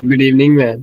Good evening ma'am.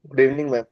Good evening ma'am.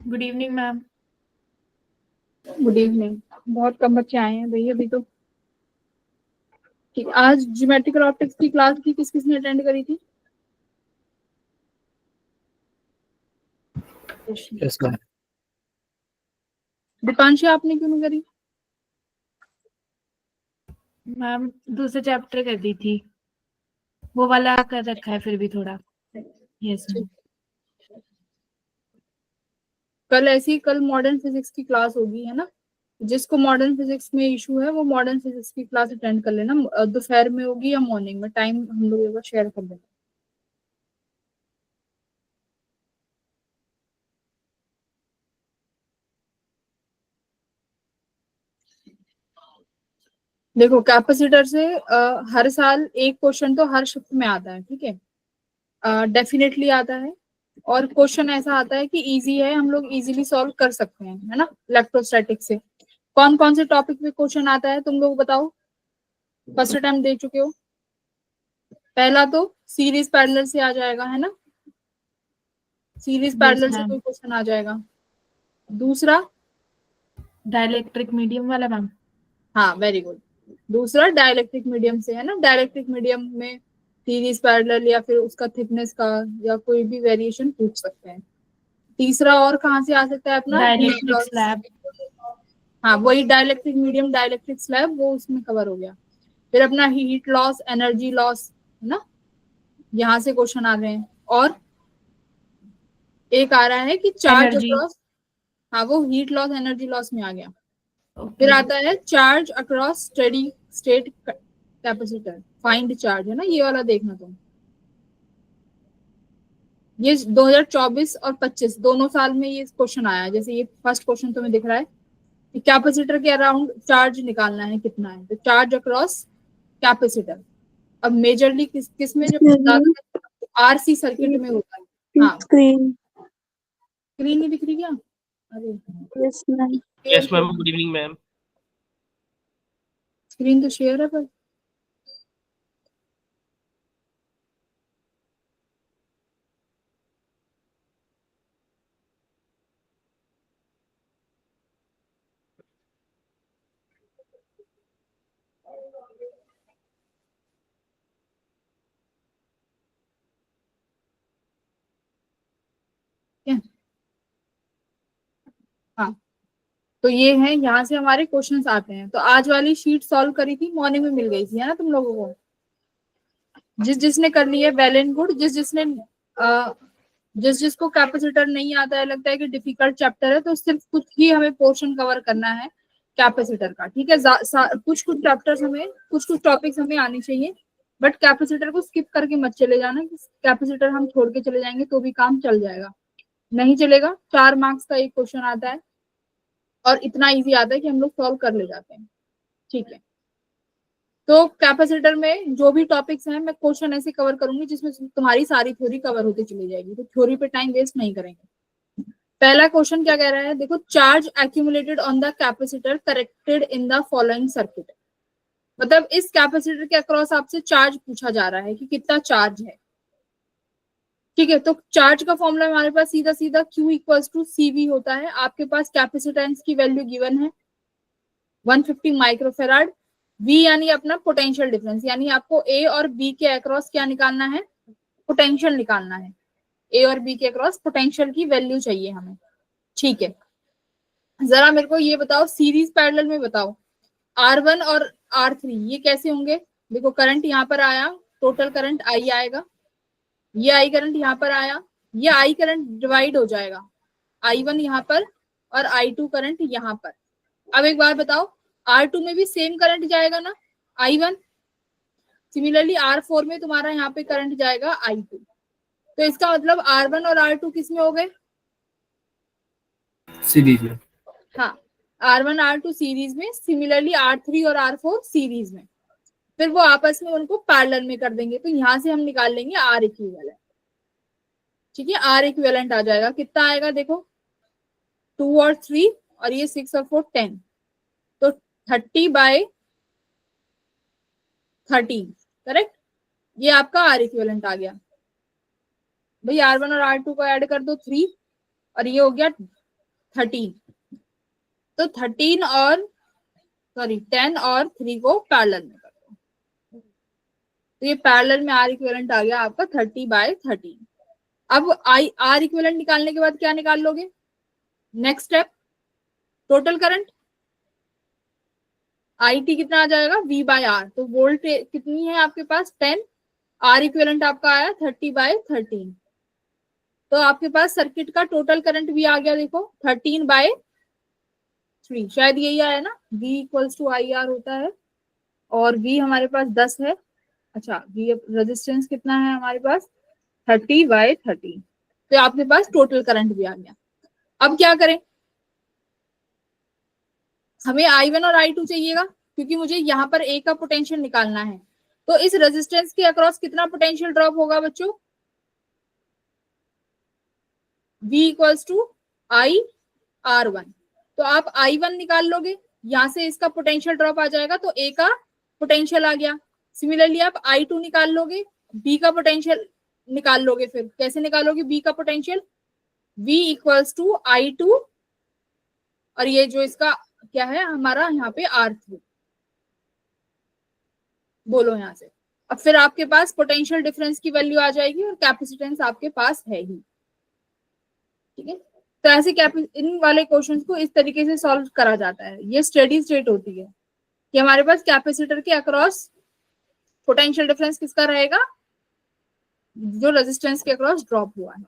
Good evening ma'am. Good evening. बहुत कम बच्चे आए हैं भैया अभी तो। ठीक, आज ज्योमेट्रिकल ऑप्टिक्स की क्लास की किस किसने अटेंड करी थी? Yes ma'am. दीपांशी आपने क्यों नहीं करी? मैम दूसरे चैप्टर कर दी थी, वो वाला कर रखा है फिर भी थोड़ा। Yes ma'am. कल मॉडर्न फिजिक्स की क्लास होगी, है ना? जिसको मॉडर्न फिजिक्स में इशू है वो मॉडर्न फिजिक्स की क्लास अटेंड कर लेना। दोपहर में होगी या मॉर्निंग में, टाइम हम लोग एक बार शेयर कर देना। देखो, कैपेसिटर से हर साल एक क्वेश्चन तो हर शिफ्ट में आता है, ठीक है? डेफिनेटली आता है। और क्वेश्चन ऐसा आता है कि इजी है, हम लोग इजीली सॉल्व कर सकते हैं, है ना? इलेक्ट्रोस्टैटिक से कौन कौन से टॉपिक पे क्वेश्चन आता है तुम लोग बताओ। फर्स्ट टाइम दे चुके हो। पहला तो सीरीज पैरेलल से आ जाएगा, है ना? सीरीज पैरेलल से कोई क्वेश्चन आ जाएगा। दूसरा डाइलेक्ट्रिक मीडियम वाला मैम। हाँ, वेरी गुड। दूसरा डाइलेक्ट्रिक मीडियम से, है ना? डाइलेक्ट्रिक मीडियम में सीरीज पैरेलल या फिर उसका थिकनेस का या कोई भी वेरिएशन पूछ सकते हैं। तीसरा और कहाँ से आ सकता है अपना? Dielectric slab. हाँ, वही डाइलेक्ट्रिक मीडियम, डाइलेक्ट्रिक स्लैब, वो उसमें कवर हो गया। फिर अपना हीट लॉस, एनर्जी लॉस, है ना? यहाँ से क्वेश्चन आ रहे हैं। और एक आ रहा है कि चार्ज एनर्जी। अक्रॉस, हाँ वो हीट लॉस एनर्जी लॉस में आ गया। फिर ओके। आता है charge across steady state capacitor, find charge, है ना? ये वाला देखना तुम। ये 2024 और 25 दोनों साल में ये क्वेश्चन आया है। जैसे ये फर्स्ट क्वेश्चन तुम्हें दिख रहा है कि कैपेसिटर के अराउंड चार्ज निकालना है, कितना है, तो चार्ज अक्रॉस कैपेसिटर। अब मेजरली किस में जब आरसी सर्किट में होता है। हाँ, स्क्रीन स्क्रीन नहीं दिख रही क्या? अरे yes ma'am. Yes ma'am. Good evening ma'am. Screen तो शेयर है पर क्या? हाँ, तो ये है, यहाँ से हमारे क्वेश्चंस आते हैं। तो आज वाली शीट सॉल्व करी थी, मॉर्निंग में मिल गई थी, है ना तुम लोगों को? जिसने कर ली है वेल एंड गुड। जिसको कैपेसिटर नहीं आता है, लगता है कि डिफिकल्ट चैप्टर है, तो सिर्फ कुछ ही हमें पोर्शन कवर करना है कैपेसिटर का, ठीक है। कुछ कुछ चैप्टर्स हमें, कुछ कुछ टॉपिक्स हमें आनी चाहिए, बट कैपेसिटर को स्किप करके मत चले जाना कि कैपेसिटर हम छोड़ के चले जाएंगे तो भी काम चल जाएगा, नहीं चलेगा। 4 मार्क्स का एक क्वेश्चन आता है और इतना इजी आता है कि हम लोग सॉल्व कर ले जाते हैं, ठीक है। तो कैपेसिटर में जो भी टॉपिक्स हैं, मैं क्वेश्चन ऐसे कवर करूंगी जिसमें तुम्हारी सारी थ्योरी कवर होती चली जाएगी, तो थ्योरी पे टाइम वेस्ट नहीं करेंगे। पहला क्वेश्चन क्या कह रहा है, देखो, charge accumulated on the capacitor corrected in the following circuit. मतलब इस कैपेसिटर के अक्रॉस आपसे चार्ज पूछा जा रहा है कि कितना चार्ज है, ठीक है। तो चार्ज का फॉर्मूला हमारे पास सीधा सीधा Q इक्वल्स टू CV होता है। आपके पास कैपेसिटेंस की वैल्यू गिवन है 150 माइक्रोफेराड। V यानी अपना पोटेंशियल डिफरेंस, यानी आपको A और B के अक्रॉस क्या निकालना है, पोटेंशियल निकालना है। A और B के अक्रॉस पोटेंशियल की वैल्यू चाहिए हमें, ठीक है। जरा मेरे को ये बताओ, सीरीज पैरेलल में बताओ, R1 और R3 ये कैसे होंगे? देखो, करंट यहाँ पर आया, टोटल करंट I आएगा, ये I करंट यहाँ पर आया, ये I करंट डिवाइड हो जाएगा, I1 यहाँ पर और I2 करंट यहाँ पर। अब एक बार बताओ, R2 में भी सेम करंट जाएगा ना, I1। सिमिलरली R4 में तुम्हारा यहाँ पे करंट जाएगा I2। तो इसका मतलब R1 और R2 किस में हो गए, सीरीज में। हाँ, R1 R2 सीरीज में, सिमिलरली R3 और R4 सीरीज में। फिर वो आपस में उनको पैरेलल में कर देंगे, तो यहां से हम निकाल लेंगे R इक्विवेलेंट, ठीक है। R इक्विवेलेंट आ जाएगा, कितना आएगा देखो, 2 और 3 और ये 6 और 4 10, तो 30/13, करेक्ट। ये आपका R इक्विवेलेंट आ गया। भाई R1 और R2 को ऐड कर दो 3 और ये हो गया 13, तो 10 और 3 को पैरेलल में कर दो, तो ये पैरेलल में R इक्विवेलेंट आ गया आपका 30/13। अब R इक्विवेलेंट निकालने के बाद क्या निकाल लोगे, next step, total current IT कितना आ जाएगा, V/R। तो वोल्ट कितनी है आपके पास, 10, R इक्विवेलेंट आपका आया 30/13। तो आपके पास सर्किट का टोटल करंट भी आ गया, देखो 13/3, शायद यही आया ना, V इक्वल्स टू IR होता है और V हमारे पास 10 है। अच्छा, V रेजिस्टेंस कितना है हमारे पास, 30/13। तो आपके पास टोटल करंट भी आ गया। अब क्या करें, हमें I1 और I2 चाहिएगा, क्योंकि मुझे यहाँ पर A का पोटेंशियल निकालना है। तो इस रेजिस्टेंस के अक्रॉस कितना पोटेंशियल ड्रॉप होगा बच्चों, V इक्वल्स टू IR1। तो आप I1 निकाल लोगे, यहां से इसका पोटेंशियल ड्रॉप आ जाएगा, तो A का पोटेंशियल आ गया। सिमिलरली आप I2 निकाल लोगे, B का पोटेंशियल निकाल लोगे। फिर कैसे निकालोगे B का potential, V equals to I2 और ये जो इसका क्या है हमारा यहाँ पे R3, बोलो यहाँ से। अब फिर आपके पास पोटेंशियल डिफरेंस की वैल्यू आ जाएगी और कैपेसिटेंस आपके पास है ही, ठीक है। तो ऐसे इन वाले क्वेश्चंस को इस तरीके से सॉल्व करा जाता है। ये स्टेडी स्टेट होती है कि हमारे पास कैपेसिटर के अक्रॉस पोटेंशियल डिफरेंस किसका रहेगा, जो रेजिस्टेंस के अक्रॉस ड्रॉप हुआ है,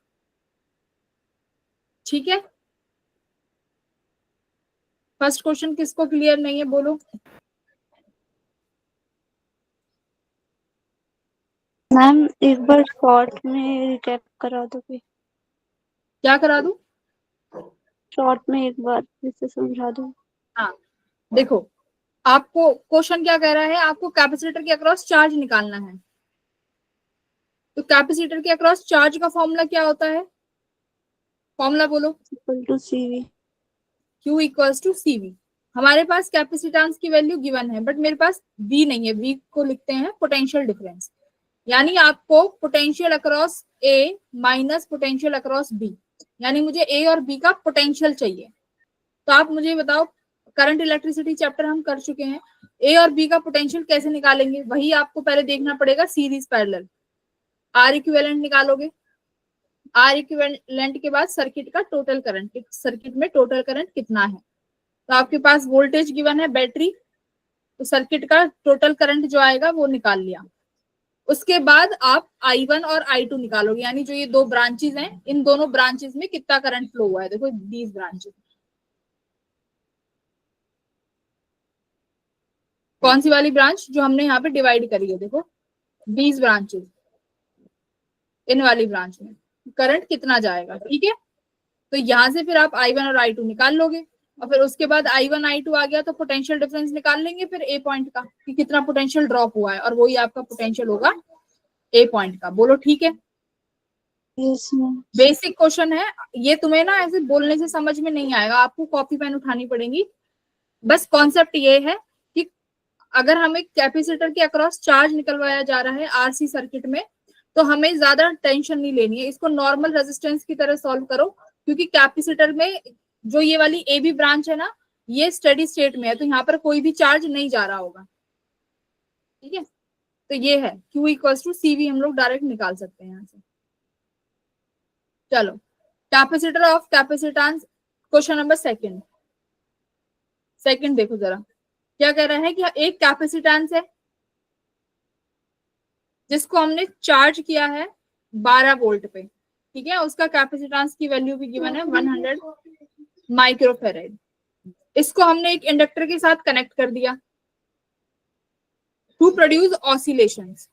ठीक है। फर्स्ट क्वेश्चन किसको क्लियर नहीं है, बोलो। मैम एक बार शॉर्ट में रिकैप करा दोगे? क्या करा दूं, शॉर्ट में एक बार फिर से समझा दो। हाँ देखो, आपको क्वेश्चन क्या कह रहा है, आपको कैपेसिटर के अक्रॉस चार्ज निकालना है। तो कैपेसिटर के अक्रॉस चार्ज का फॉर्मूला क्या होता है, फॉर्मूला बोलो, equal to CV। Q equals to CV। हमारे पास कैपेसिटेंस की वैल्यू गिवन है, बट मेरे पास V नहीं है। V को लिखते हैं पोटेंशियल डिफरेंस, यानी आपको potential across A minus potential across B, यानी मुझे A और B का पोटेंशियल चाहिए। तो आप मुझे बताओ, करंट इलेक्ट्रिसिटी चैप्टर हम कर चुके हैं, A और B का पोटेंशियल कैसे निकालेंगे? वही आपको पहले देखना पड़ेगा, सीरीज पैरेलल। R इक्विवेलेंट निकालोगे, R इक्विवेलेंट के बाद सर्किट का टोटल करंट, सर्किट में टोटल करंट कितना है। तो आपके पास वोल्टेज गिवन है बैटरी, तो सर्किट का टोटल करंट जो आएगा वो निकाल लिया। उसके बाद आप I1 और I2 निकालोगे, यानी जो ये दो ब्रांचेस हैं, इन दोनों ब्रांचेस में कितना करंट फ्लो हुआ है। देखो दीज ब्रांचेस, कौन सी वाली ब्रांच जो हमने यहाँ पे डिवाइड करी है, देखो दीज ब्रांचेस, इन वाली ब्रांच में करंट कितना जाएगा। ठीक है, तो यहाँ से फिर आप I1 और I2 निकाल लोगे, और फिर उसके बाद I1 I2 आ गया तो पोटेंशियल डिफरेंस निकाल लेंगे फिर A पॉइंट का, कि कितना पोटेंशियल ड्रॉप हुआ है, और वही आपका पोटेंशियल होगा A पॉइंट का। बोलो ठीक है। Yes ma'am. बेसिक क्वेश्चन है ये, तुम्हें ना ऐसे बोलने से समझ में नहीं आएगा, आपको कॉपी पेन उठानी पड़ेगी। बस कॉन्सेप्ट ये है कि अगर हमें कैपेसिटर के अक्रॉस चार्ज निकलवाया जा रहा है आरसी सर्किट में, तो हमें ज्यादा टेंशन नहीं लेनी है, इसको नॉर्मल रेजिस्टेंस की तरह सॉल्व करो, क्योंकि कैपेसिटर में जो ये वाली ए बी ब्रांच है ना, ये स्टेडी स्टेट में है, तो यहाँ पर कोई भी चार्ज नहीं जा रहा होगा। ठीक है, तो ये है Q इक्वल्स टू CV, हम लोग डायरेक्ट निकाल सकते हैं यहाँ से। चलो, capacitor of capacitance, question number second देखो जरा क्या कह रहा है कि एक कैपेसिटेंस है जिसको हमने चार्ज किया है 12 वोल्ट पे। ठीक है, उसका कैपेसिटेंस की वैल्यू भी गिवन है 100 माइक्रोफेरेड। इसको हमने एक इंडक्टर के साथ कनेक्ट कर दिया to produce oscillations.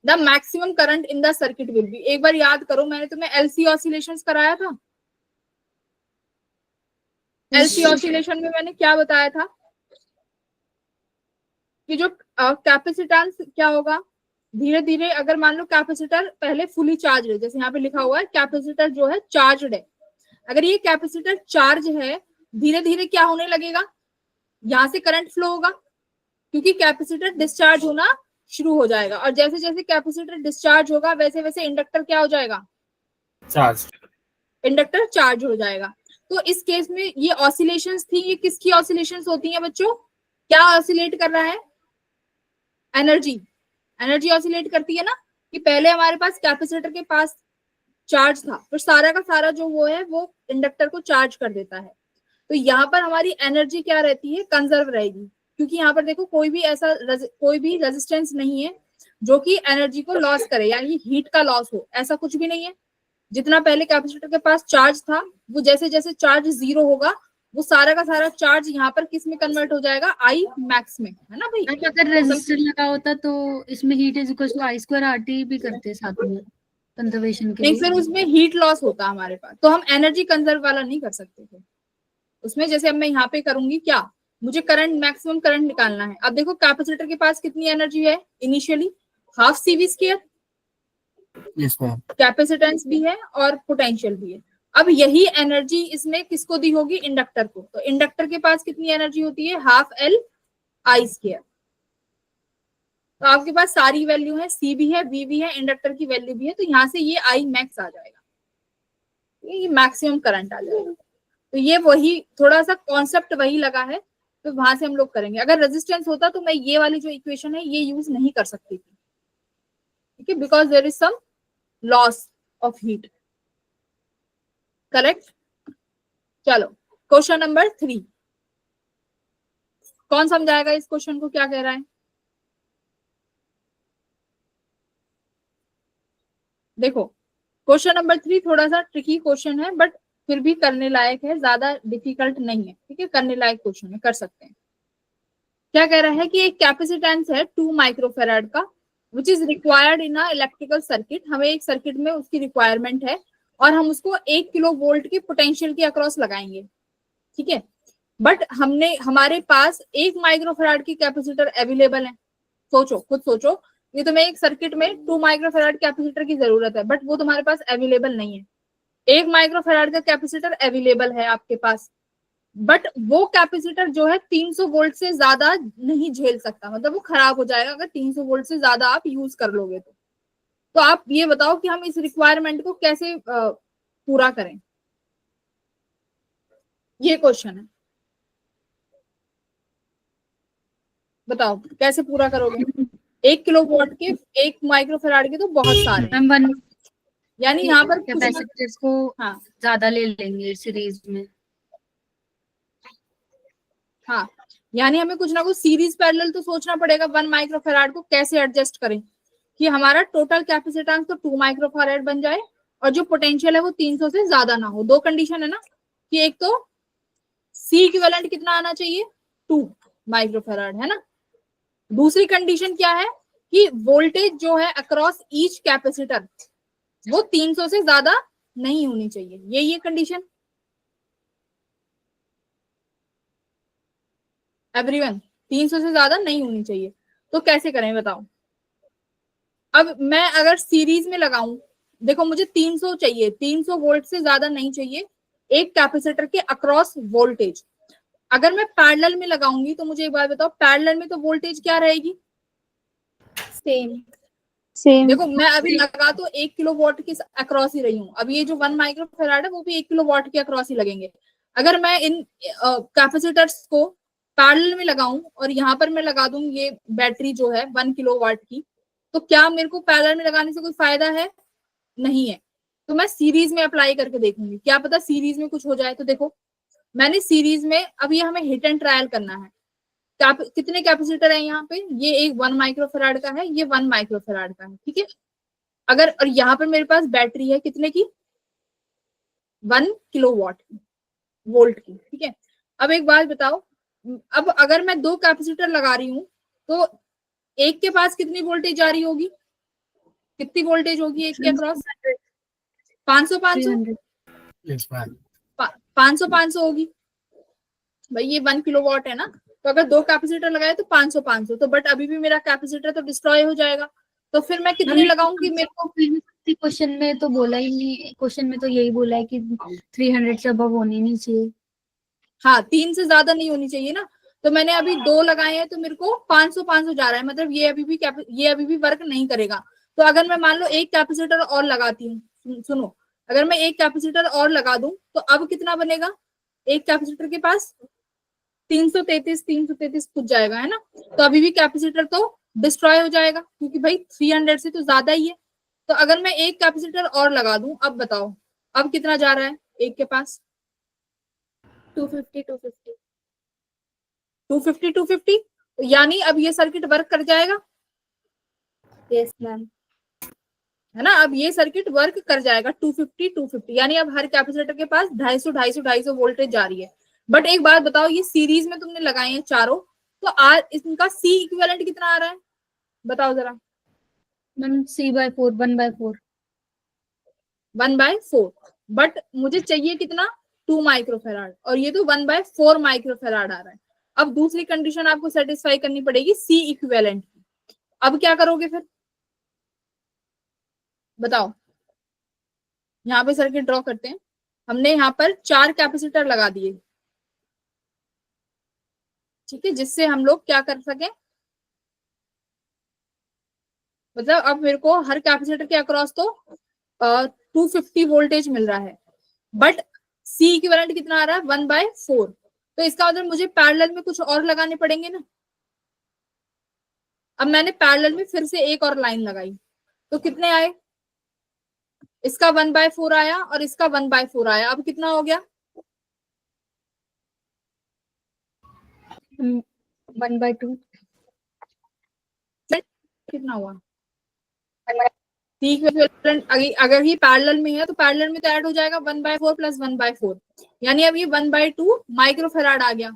The maximum current in the circuit will be, एक बार याद करो, मैंने तुम्हें LC ऑसिलेशंस कराया था। LC ऑसिलेशन में मैंने क्या बताया था कि जो कैपेसिटेंस क्या होगा, धीरे धीरे अगर मान लो कैपेसिटर पहले फुली चार्ज है, जैसे यहाँ पे लिखा हुआ है कैपेसिटर जो है चार्जड है, अगर ये कैपेसिटर चार्ज है, धीरे धीरे क्या होने लगेगा, यहाँ से करंट फ्लो होगा, क्योंकि कैपेसिटर डिस्चार्ज होना शुरू हो जाएगा, और जैसे जैसे कैपेसिटर डिस्चार्ज होगा वैसे वैसे इंडक्टर क्या हो जाएगा, चार्ज, इंडक्टर चार्ज हो जाएगा। तो इस केस में ये ऑसिलेशंस थी, ये किसकी ऑसिलेशंस होती हैं बच्चों, क्या ऑसिलेट कर रहा है, एनर्जी ऑसिलेट करती है ना, कि पहले हमारे पास कैपेसिटर के पास चार्ज था, फिर सारा का सारा जो वो है वो इंडक्टर को चार्ज कर देता है। तो यहाँ पर हमारी एनर्जी क्या रहती है, कंजर्व रहेगी, क्योंकि यहाँ पर देखो कोई भी रेजिस्टेंस नहीं है जो कि एनर्जी को लॉस करे, यानी हीट का लॉस हो, ऐसा कुछ भी नहीं है। जितना पहले कैपेसिटर के पास चार्ज था, वो जैसे जैसे चार्ज 0 होगा, वो सारा का सारा चार्ज यहाँ पर किस में कन्वर्ट हो जाएगा, I मैक्स में, है ना भाई। अगर रेजिस्टर लगा होता तो इसमें heat is equal to I² RT भी करते साथ में कंजर्वेशन के नहीं, लिए। फिर उसमें हीट लॉस होता हमारे पास, तो हम एनर्जी कंजर्व वाला नहीं कर सकते थे उसमें। जैसे अब मैं यहाँ पे करूंगी क्या, मुझे करंट, मैक्सिमम करंट निकालना है। अब देखो कैपेसिटर के पास कितनी एनर्जी है इनिशियली, हाफ CV², कैपेसिटेंस भी है और पोटेंशियल भी है। अब यही एनर्जी इसने किसको दी होगी, इंडक्टर को, तो इंडक्टर के पास कितनी एनर्जी होती है, हाफ LI²। तो आपके पास सारी वैल्यू है, C भी है, V भी है, इंडक्टर की वैल्यू भी है, तो यहाँ से ये I मैक्स आ जाएगा, ये मैक्सिमम करंट आ जाएगा। तो ये वही थोड़ा सा कॉन्सेप्ट वही लगा है, तो वहां से हम लोग करेंगे। अगर रेजिस्टेंस होता तो मैं ये वाली जो इक्वेशन है ये यूज नहीं कर सकती थी, ठीक है, because there is some loss of heat. Correct. चलो क्वेश्चन नंबर 3, कौन समझाएगा इस क्वेश्चन को, क्या कह रहा है। देखो क्वेश्चन नंबर 3 थोड़ा सा ट्रिकी क्वेश्चन है, बट फिर भी करने लायक है, ज्यादा डिफिकल्ट नहीं है, ठीक है, करने लायक क्वेश्चन है, कर सकते हैं। क्या कह रहा है कि एक कैपेसिटेंस है 2 माइक्रोफेराड का, which is required in a electrical circuit. हमें एक सर्किट में उसकी रिक्वायरमेंट है, और हम उसको 1 किलो वोल्ट के पोटेंशियल के अक्रॉस लगाएंगे, ठीक है, बट हमारे पास 1 माइक्रोफेराड की कैपेसिटर अवेलेबल है। सोचो, खुद सोचो, ये तुम्हें एक सर्किट में 2 माइक्रोफेराड कैपेसिटर की जरूरत है, बट वो तुम्हारे पास अवेलेबल नहीं है। 1 माइक्रोफेराड का कैपेसिटर अवेलेबल है आपके पास, बट वो कैपेसिटर जो है 300 वोल्ट से ज्यादा नहीं झेल सकता, मतलब वो खराब हो जाएगा अगर 300 वोल्ट से ज्यादा आप यूज कर लोगे तो आप ये बताओ कि हम इस रिक्वायरमेंट को कैसे पूरा करें, ये क्वेश्चन है। बताओ कैसे पूरा करोगे? 1 किलोवाट के 1 माइक्रोफैराड के तो बहुत सारे हैं। मैम वन यानी यहाँ पर कैपेसिटर्स को हाँ ज्यादा ले लेंगे सीरीज में। हाँ, यानी हमें कुछ ना कुछ सीरीज पैरेलल तो सोचना पड़ेगा 1 माइक्रोफैराड को कैसे एडजस्ट करें कि हमारा टोटल कैपेसिटेंस तो 2 माइक्रोफैराड बन जाए और जो पोटेंशियल है वो 300 से ज्यादा ना हो। दो कंडीशन है ना, कि एक तो सी इक्विवेलेंट कितना आना चाहिए 2 माइक्रोफैराड, है ना। दूसरी कंडीशन क्या है कि वोल्टेज जो है अक्रॉस ईच कैपेसिटर वो 300 से ज्यादा नहीं होनी चाहिए, ये कंडीशन। एवरीवन 300 से ज्यादा नहीं होनी चाहिए, तो कैसे करें बताओ। अब मैं अगर सीरीज में लगाऊं, देखो मुझे 300 चाहिए, 300 वोल्ट से ज्यादा नहीं चाहिए एक कैपेसिटर के अक्रॉस वोल्टेज। अगर मैं पैरेलल में लगाऊंगी तो मुझे एक बात बताओ, पैरेलल में तो वोल्टेज क्या रहेगी? सेम। देखो मैं अभी लगा तो 1 किलोवाट के अक्रॉस ही रही हूँ, अब ये जो 1 माइक्रोफैराड है वो भी 1 किलोवाट के अक्रॉस ही लगेंगे। अगर मैं इन कैपेसिटर्स को पैरेलल में लगाऊं और यहाँ पर मैं लगा दूं ये बैटरी जो है 1 किलोवाट की, तो क्या मेरे को पैरेलल में लगाने से कोई फायदा है? नहीं है। तो मैं सीरीज में अप्लाई करके देखूंगी, क्या पता सीरीज में कुछ हो जाए। तो देखो मैंने सीरीज में, अब ये हमें हिट एंड ट्रायल करना है। कितने कैपेसिटर है यहाँ पे? ये एक 1 माइक्रोफैराड का है, ये 1 माइक्रोफैराड का है, ठीक है। अगर और यहाँ पर मेरे पास बैटरी है कितने की? 1 किलोवाट की, वोल्ट की, ठीक है। अब एक बात बताओ, अब अगर मैं 2 कैपेसिटर लगा रही हूँ तो एक के पास कितनी वोल्टेज जा रही होगी? कितनी वोल्टेज होगी एक के अक्रॉस? 500 500 होगी भाई, ये 1 किलोवाट है ना। तो अगर 2 कैपेसिटर लगाए तो 500 तो बट अभी भी मेरा कैपेसिटर तो डिस्ट्रॉय हो जाएगा। तो फिर मैं कितने लगाऊंगी? मेरे को क्वेश्चन में तो बोला ही नहीं, क्वेश्चन में तो यही बोला है कि 300 से अबव होनी नहीं चाहिए। हाँ, 3 से ज्यादा नहीं होनी चाहिए ना। तो मैंने अभी 2 लगाए हैं तो मेरे को 500 जा रहा है, मतलब ये अभी भी वर्क नहीं करेगा। तो अगर मैं मान लो एक कैपेसिटर और लगाती हूँ, सुनो, अगर मैं एक कैपेसिटर और लगा दूं तो अब कितना बनेगा? एक कैपेसिटर के पास 333 कुछ जाएगा, है ना। तो अभी भी कैपेसिटर तो डिस्ट्रॉय हो जाएगा क्योंकि भाई 300 से तो ज्यादा ही है। तो अगर मैं एक कैपेसिटर और लगा दूं, अब बताओ अब कितना जा रहा है एक के पास? 250 यानी अब ये सर्किट वर्क कर जाएगा। Yes ma'am. है ना, अब ये सर्किट वर्क कर जाएगा 250 यानी अब हर कैपेसिटर के पास 250 वोल्टेज जा रही है। बट एक बात बताओ, ये सीरीज में तुमने लगाए हैं चारों, तो आज इनका सी इक्विवेलेंट कितना आ रहा है बताओ जरा। मैम C/4 1/4 1/4, बट मुझे चाहिए कितना? 2 माइक्रोफैराड, और ये तो 1/4 माइक्रोफैराड आ रहा है। अब दूसरी कंडीशन आपको सेटिस्फाई करनी पड़ेगी सी इक्विवेलेंट की। अब क्या करोगे फिर बताओ। यहाँ पे सर्किट ड्रॉ करते हैं। हमने यहाँ पर 4 कैपेसिटर लगा दिए, ठीक है, जिससे हम लोग क्या कर सके, मतलब अब मेरे को हर कैपेसिटर के अक्रॉस तो 250 वोल्टेज मिल रहा है, बट सी इक्विवेलेंट कितना आ रहा है? 1/4। तो इसका मतलब मुझे पैरेलल में कुछ और लगाने पड़ेंगे ना। अब मैंने पैरेलल में फिर से एक और लाइन लगाई, तो कितने आए? इसका 1/4 आया और इसका 1/4 आया। अब कितना हो गया? 1/2 कितना हुआ? अगर ये पैरेलल में है तो पैरेलल में तो ऐड हो जाएगा 1/4 + 1/4, यानी अब ये 1/2 माइक्रोफैराड आ गया।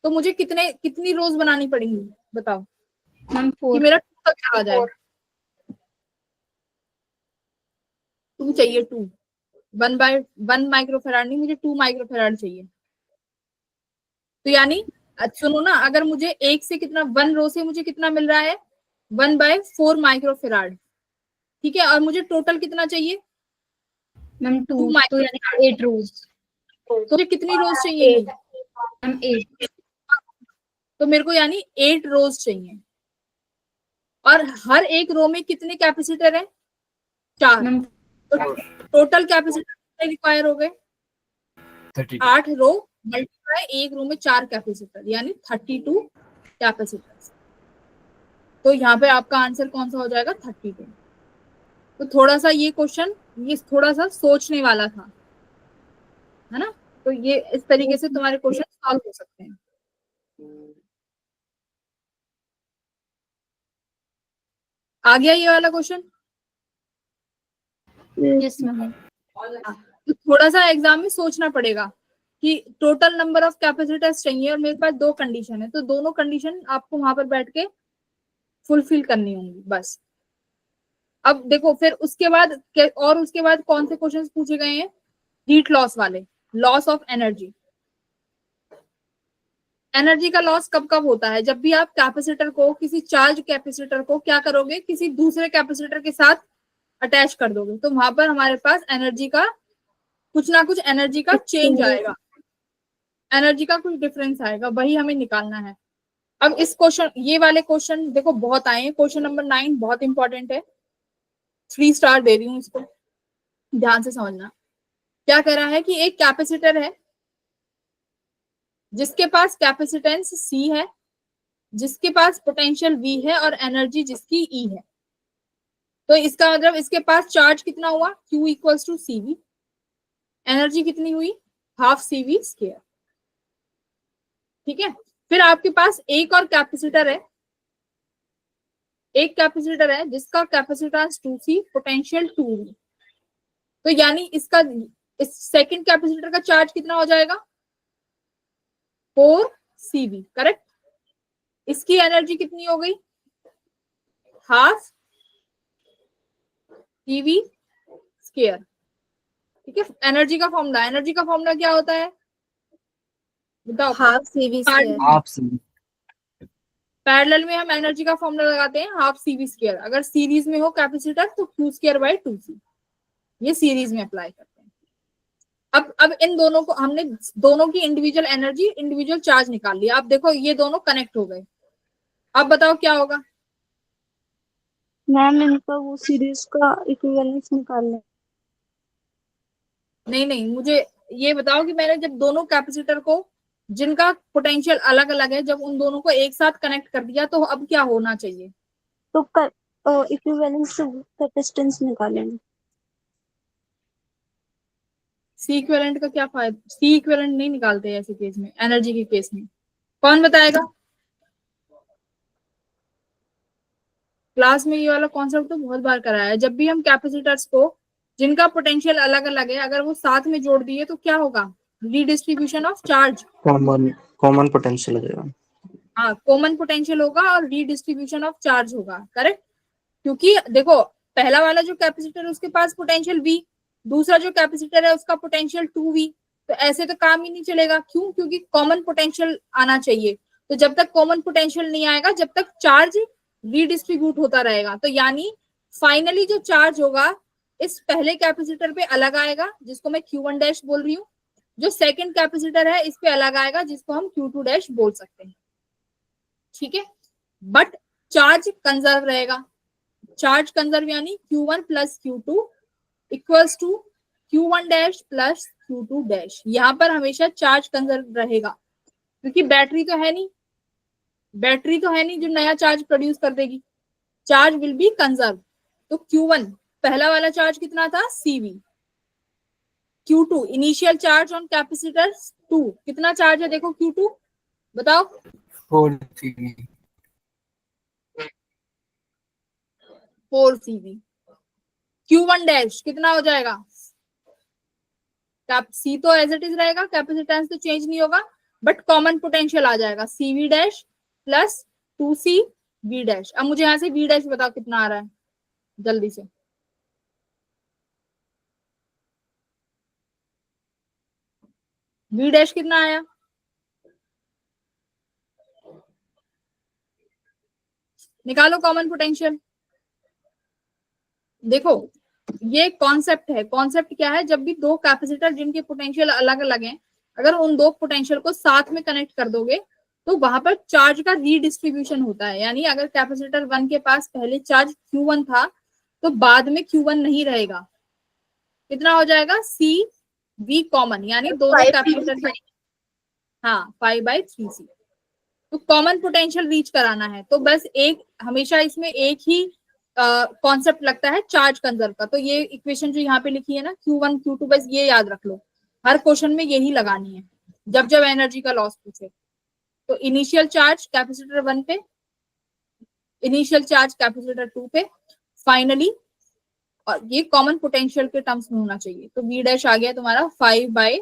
तो मुझे कितनी रोज बनानी पड़ेंगी बताओ मैम कि 4 मेरा 2 तक आ जाए। 2 चाहिए, 2 1/1 माइक्रोफैराड नहीं, मुझे 2 माइक्रोफैराड चाहिए। तो यानी सुनो ना, अगर मुझे एक से कितना 1 रो से मुझे कितना मिल रहा है? 1/4 माइक्रोफैराड, ठीक है। और मुझे टोटल कितना चाहिए? मैम 2 तो यानी 8 रोज। तो मुझे कितनी रोज चाहिए? मैम 8। तो मेरे को यानी 8 रोज चाहिए, और हर एक रो में कितने कैपेसिटर है? 4। मैम तो टोटल कैपेसिटर कितने रिक्वायर हो गए? 8 रो मल्टीप्लाई एक रो में 4 कैपेसिटर, यानी 32 कैपेसिटर। तो यहाँ पे आपका आंसर कौन सा हो जाएगा? 32। तो थोड़ा सा ये क्वेश्चन ये थोड़ा सा सोचने वाला था, है ना? तो ये इस तरीके से तुम्हारे क्वेश्चन सॉल्व हो सकते हैं। आ गया ये वाला क्वेश्चन? Yes ma'am. तो थोड़ा सा एग्जाम में सोचना पड़ेगा कि टोटल नंबर ऑफ कैपेसिटर्स चाहिए और मेरे पास 2 कंडीशन है, तो दोनों कंडीशन आपको वहां पर बैठ के फुलफिल करनी होंगी बस। अब देखो फिर उसके बाद और उसके बाद कौन से क्वेश्चंस पूछे गए हैं? हीट लॉस वाले, लॉस ऑफ एनर्जी। एनर्जी का लॉस कब कब होता है? जब भी आप कैपेसिटर को, किसी चार्ज कैपेसिटर को क्या करोगे? किसी दूसरे कैपेसिटर के साथ अटैच कर दोगे, तो वहां पर हमारे पास एनर्जी का कुछ ना कुछ एनर्जी का चेंज आएगा, एनर्जी का कुछ डिफरेंस आएगा, वही हमें निकालना है। अब इस क्वेश्चन, ये वाले क्वेश्चन देखो बहुत आए हैं। क्वेश्चन नंबर 9 बहुत इंपॉर्टेंट है, 3 स्टार दे रही हूँ इसको, ध्यान से समझना। क्या कह रहा है कि एक कैपेसिटर है जिसके पास कैपेसिटेंस C है, जिसके पास पोटेंशियल V है और एनर्जी जिसकी E है। तो इसका मतलब इसके पास चार्ज कितना हुआ? Q equals to CV। Energy कितनी हुई? Half CV square. ठीक है। फिर आपके पास एक और कैपेसिटर है, एक कैपेसिटर है जिसका कैपेसिटेंस 2C, पोटेंशियल 2V। तो यानी इसका, इस सेकंड कैपेसिटर का चार्ज कितना हो जाएगा? 4CV। करेक्ट। इसकी एनर्जी कितनी हो गई? Half CV square. ठीक है। एनर्जी का फॉर्मूला, एनर्जी का फॉर्मूला क्या होता है बताओ? Half CV square. Half CV। Parallel में हम एनर्जी का फॉर्मूला लगाते हैं हाफ CV स्क्वायर। अगर सीरीज में हो कैपेसिटर तो Q स्क्वायर बाय 2C। ये सीरीज में अप्लाई करते हैं। अब इन दोनों को हमने, दोनों की इंडिविजुअल एनर्जी, इंडिविजुअल चार्ज निकाल लिया। अब देखो ये दोनों कनेक्ट हो गए। अब बताओ क्या होगा? मैम इनका वो सीरीज का इक्विवेलेंस निकालना है। नहीं, मुझे ये बताओ कि मैंने जब दोनों कैपेसिटर को, जिनका पोटेंशियल अलग अलग है, जब उन दोनों को एक साथ कनेक्ट कर दिया तो अब क्या होना चाहिए? तो इक्विवेलेंस से कैपेसिटेंस निकालेंगे। सी इक्विवेलेंट का क्या फायदा? सी इक्विवेलेंट नहीं निकालते ऐसे केस में, एनर्जी के केस में। कौन बताएगा? क्लास में ये वाला कॉन्सेप्ट तो बहुत बार कराया है। जब भी हम कैपेसिटर्स को, जिनका पोटेंशियल अलग अलग है, अगर वो साथ में जोड़ दिए तो क्या होगा? Redistribution of charge. Common potential हो जाएगा। हाँ, कॉमन पोटेंशियल होगा और रीडिस्ट्रीब्यूशन ऑफ चार्ज होगा। करेक्ट। क्योंकि देखो पहला वाला जो कैपेसिटर है उसके पास पोटेंशियल V, दूसरा जो कैपेसिटर है उसका पोटेंशियल 2V। तो ऐसे तो काम ही नहीं चलेगा। क्यों? क्योंकि कॉमन पोटेंशियल आना चाहिए। तो जब तक कॉमन पोटेंशियल नहीं आएगा, जब तक चार्ज रीडिस्ट्रीब्यूट होता रहेगा। तो यानी फाइनली जो चार्ज होगा इस पहले कैपेसिटर पे अलग आएगा, जिसको मैं Q1 डैश बोल रही हूँ। जो सेकंड कैपेसिटर है इस पे अलग आएगा, जिसको हम Q2 डैश बोल सकते हैं। ठीक है। बट चार्ज कंजर्व रहेगा। चार्ज कंजर्व यानी Q1 plus Q2 equals to Q1 dash plus Q2 dash. यहाँ पर हमेशा चार्ज कंजर्व रहेगा, क्योंकि बैटरी तो है नहीं, बैटरी तो है नहीं जो नया चार्ज प्रोड्यूस कर देगी। Charge will be conserve. तो Q1 पहला वाला चार्ज कितना था? CV। Q2 initial charge on capacitor 2, कितना चार्ज है देखो Q2 बताओ? 4CV। 4CV। Q1 डैश कितना हो जाएगा? C तो एज इट इज रहेगा, कैपेसिटेंस तो चेंज नहीं होगा, बट कॉमन पोटेंशियल आ जाएगा CV dash plus 2CV dash. अब मुझे यहाँ से V डैश बताओ कितना आ रहा है जल्दी से? V डैश कितना आया? निकालो कॉमन पोटेंशियल। देखो ये कॉन्सेप्ट है। कॉन्सेप्ट क्या है? जब भी दो कैपेसिटर जिनके पोटेंशियल अलग अलग हैं, अगर उन दो पोटेंशियल को साथ में कनेक्ट कर दोगे तो वहां पर चार्ज का रीडिस्ट्रीब्यूशन होता है। यानी अगर कैपेसिटर 1 के पास पहले चार्ज Q1 था तो बाद में Q1 नहीं रहेगा। कितना हो जाएगा, सी वी कॉमन, यानी दोनों कैपेसिटर, हाँ 5/3C। तो कॉमन पोटेंशियल रीच कराना है तो बस एक, हमेशा इसमें एक ही कॉन्सेप्ट लगता है चार्ज कंजर्व का। तो ये इक्वेशन जो यहाँ पे लिखी है ना Q1 Q2, बस ये याद रख लो, हर क्वेश्चन में यही लगानी है जब जब एनर्जी का लॉस पूछे। तो इनिशियल चार्ज कैपेसिटर 1 पे, इनिशियल चार्ज कैपेसिटर 2 पे, फाइनली, और ये कॉमन पोटेंशियल के टर्म्स में होना चाहिए। तो V डैश आ गया तुम्हारा 5/3V,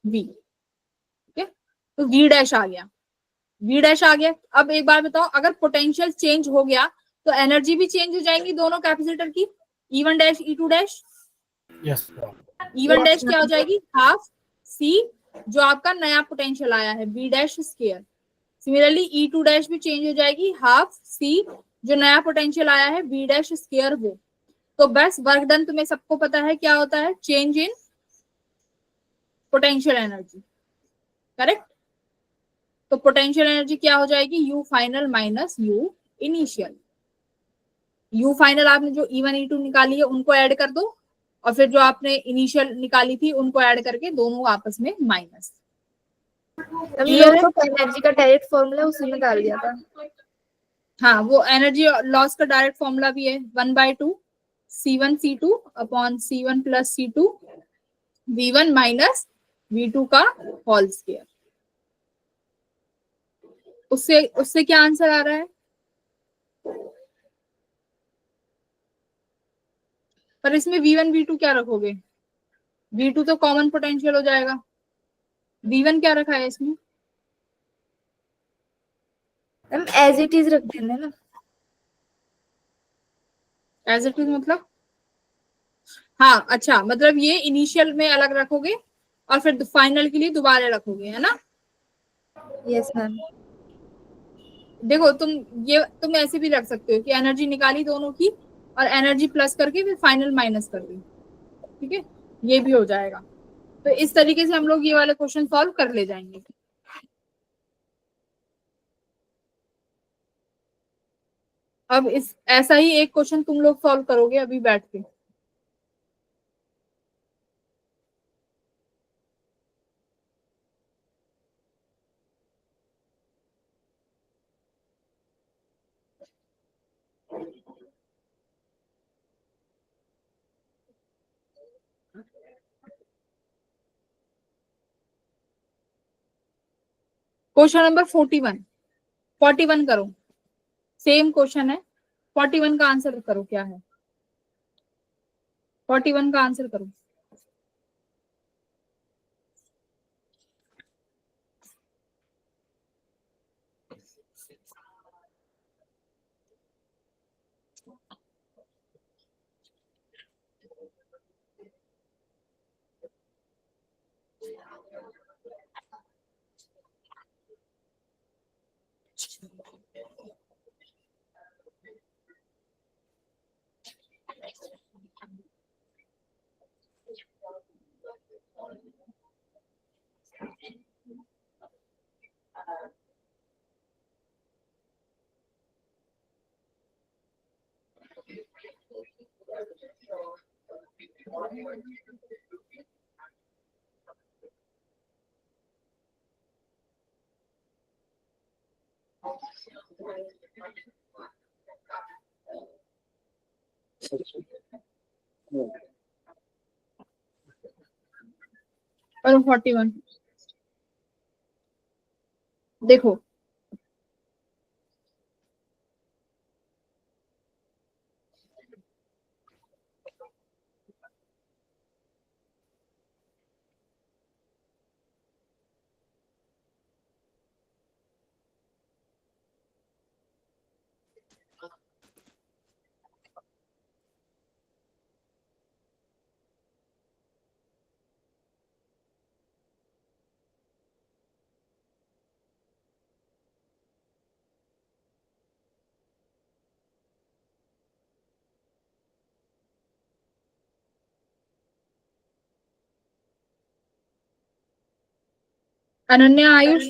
ठीक है। तो V डैश आ गया, V डैश आ गया। अब एक बार बताओ, अगर पोटेंशियल चेंज हो गया तो एनर्जी भी चेंज हो जाएंगी दोनों कैपेसिटर की, E1 dash E2 dash. Yes E1 dash क्या हो जाएगी, हाफ C जो आपका नया पोटेंशियल आया है V dash square. Similarly E2 dash भी चेंज हो जाएगी, हाफ C जो नया पोटेंशियल आया है V डैश स्क्वायर वो। तो बस वर्क डन तुम्हें सबको पता है क्या होता है, change in potential energy, correct. तो पोटेंशियल एनर्जी क्या हो जाएगी, U final minus U initial. U final आपने जो E1 E2 निकाली है उनको ऐड कर दो, और फिर जो आपने इनिशियल निकाली थी उनको ऐड करके दोनों आपस में माइनस। क्लियर है, तो एनर्जी का डायरेक्ट फॉर्मूला उसी में डाल दिया था। हाँ, वो एनर्जी लॉस का डायरेक्ट फॉर्मूला भी है, 1/2 C1 C2 upon C1 plus C2 V1 minus V2 का होल स्क्वायर। उससे उससे क्या आंसर आ रहा है, पर इसमें V1 V2 क्या रखोगे, V2 तो कॉमन पोटेंशियल हो जाएगा, V1 क्या रखा है इसमें, हम एज इट इज रख देंगे ना। एज इट इज मतलब, हाँ अच्छा, मतलब ये इनिशियल में अलग रखोगे और फिर फाइनल के लिए दोबारा रखोगे, है ना। Yes ma'am. देखो तुम ऐसे भी रख सकते हो कि एनर्जी निकाली दोनों की और एनर्जी प्लस करके फिर फाइनल माइनस कर दी, ठीक है, ये भी हो जाएगा। तो इस तरीके से हम लोग ये वाले क्वेश्चन सॉल्व कर ले जाएंगे। अब इस ऐसा ही एक क्वेश्चन तुम लोग सॉल्व करोगे अभी बैठ के। क्वेश्चन नंबर 41 करो, सेम क्वेश्चन है। 41 का आंसर करो, क्या है 41 का आंसर करो। और 41 देखो, अनन्या, आयुष,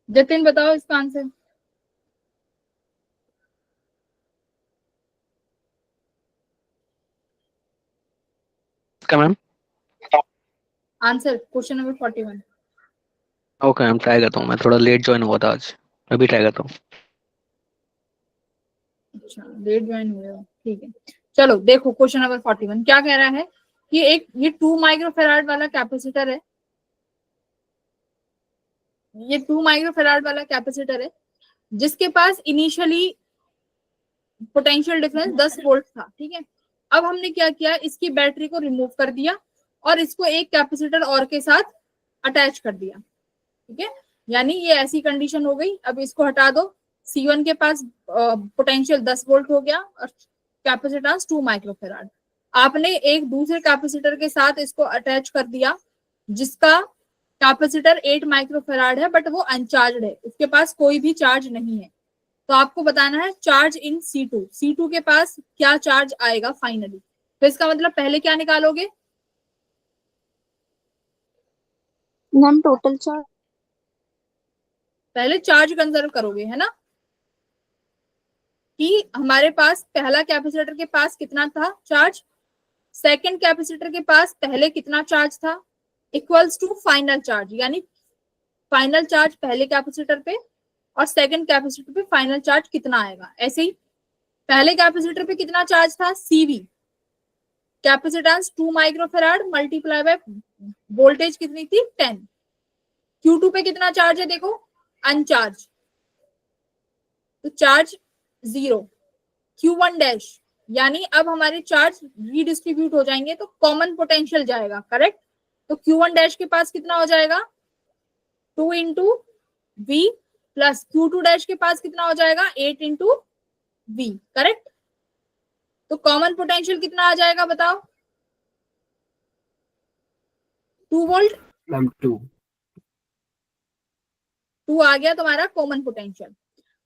जतिन बताओ इसका आंसर। क्या ma'am? Answer question number 41। Okay ma'am, try करता हूँ। मैं थोड़ा लेट ज्वाइन हुआ था आज, अभी ट्राई करता हूँ। अच्छा, लेट ज्वाइन हुए हो, ठीक है। चलो देखो क्वेश्चन नंबर 41 क्या कह रहा है कि ये 2 माइक्रोफेराड वाला कैपेसिटर है, ये 2 माइक्रोफेराड वाला कैपेसिटर है जिसके पास इनिशियली पोटेंशियल डिफरेंस 10 वोल्ट था, ठीक है। अब हमने क्या किया, इसकी बैटरी को रिमूव कर दिया और इसको एक कैपेसिटर और के साथ अटैच कर दिया, ठीक है। यानी ये ऐसी कंडीशन हो गई। अब इसको हटा दो, C1 के पास पोटेंशियल 10 वोल्ट हो गया और कैपेसिटेंस 2 माइक्रोफेराड। आपने एक दूसरे कैपेसिटर के साथ इसको अटैच कर दिया जिसका कैपेसिटर 8 माइक्रोफेराड है बट वो अनचार्ज है, उसके पास कोई भी चार्ज नहीं है। तो आपको बताना है चार्ज इन C2, C2 के पास क्या चार्ज आएगा फाइनली। तो इसका मतलब पहले क्या निकालोगे, मैम टोटल चार्ज। पहले चार्ज कंजर्व करोगे, है ना, कि हमारे पास पहला कैपेसिटर के पास कितना था चार्ज, सेकंड कैपेसिटर के पास पहले कितना चार्ज था, इक्वल्स टू फाइनल चार्ज। यानी फाइनल चार्ज पहले कैपेसिटर पे और सेकंड कैपेसिटर पे फाइनल चार्ज कितना आएगा। ऐसे ही पहले कैपेसिटर पे कितना चार्ज था, CV, capacitance 2 microfarad multiply by voltage कितनी थी 10। Q2 पे कितना चार्ज है देखो, अनचार्ज, तो चार्ज 0। Q1 डैश, यानी अब हमारे चार्ज रीडिस्ट्रीब्यूट हो जाएंगे तो कॉमन पोटेंशियल जाएगा, करेक्ट। तो Q1 डैश के पास कितना हो जाएगा, 2 into V plus Q2 dash के पास कितना हो जाएगा, 8 इंटू V, करेक्ट। तो कॉमन पोटेंशियल कितना आ जाएगा बताओ, 2 वोल्ट, मैम 2। 2 आ गया तुम्हारा कॉमन पोटेंशियल।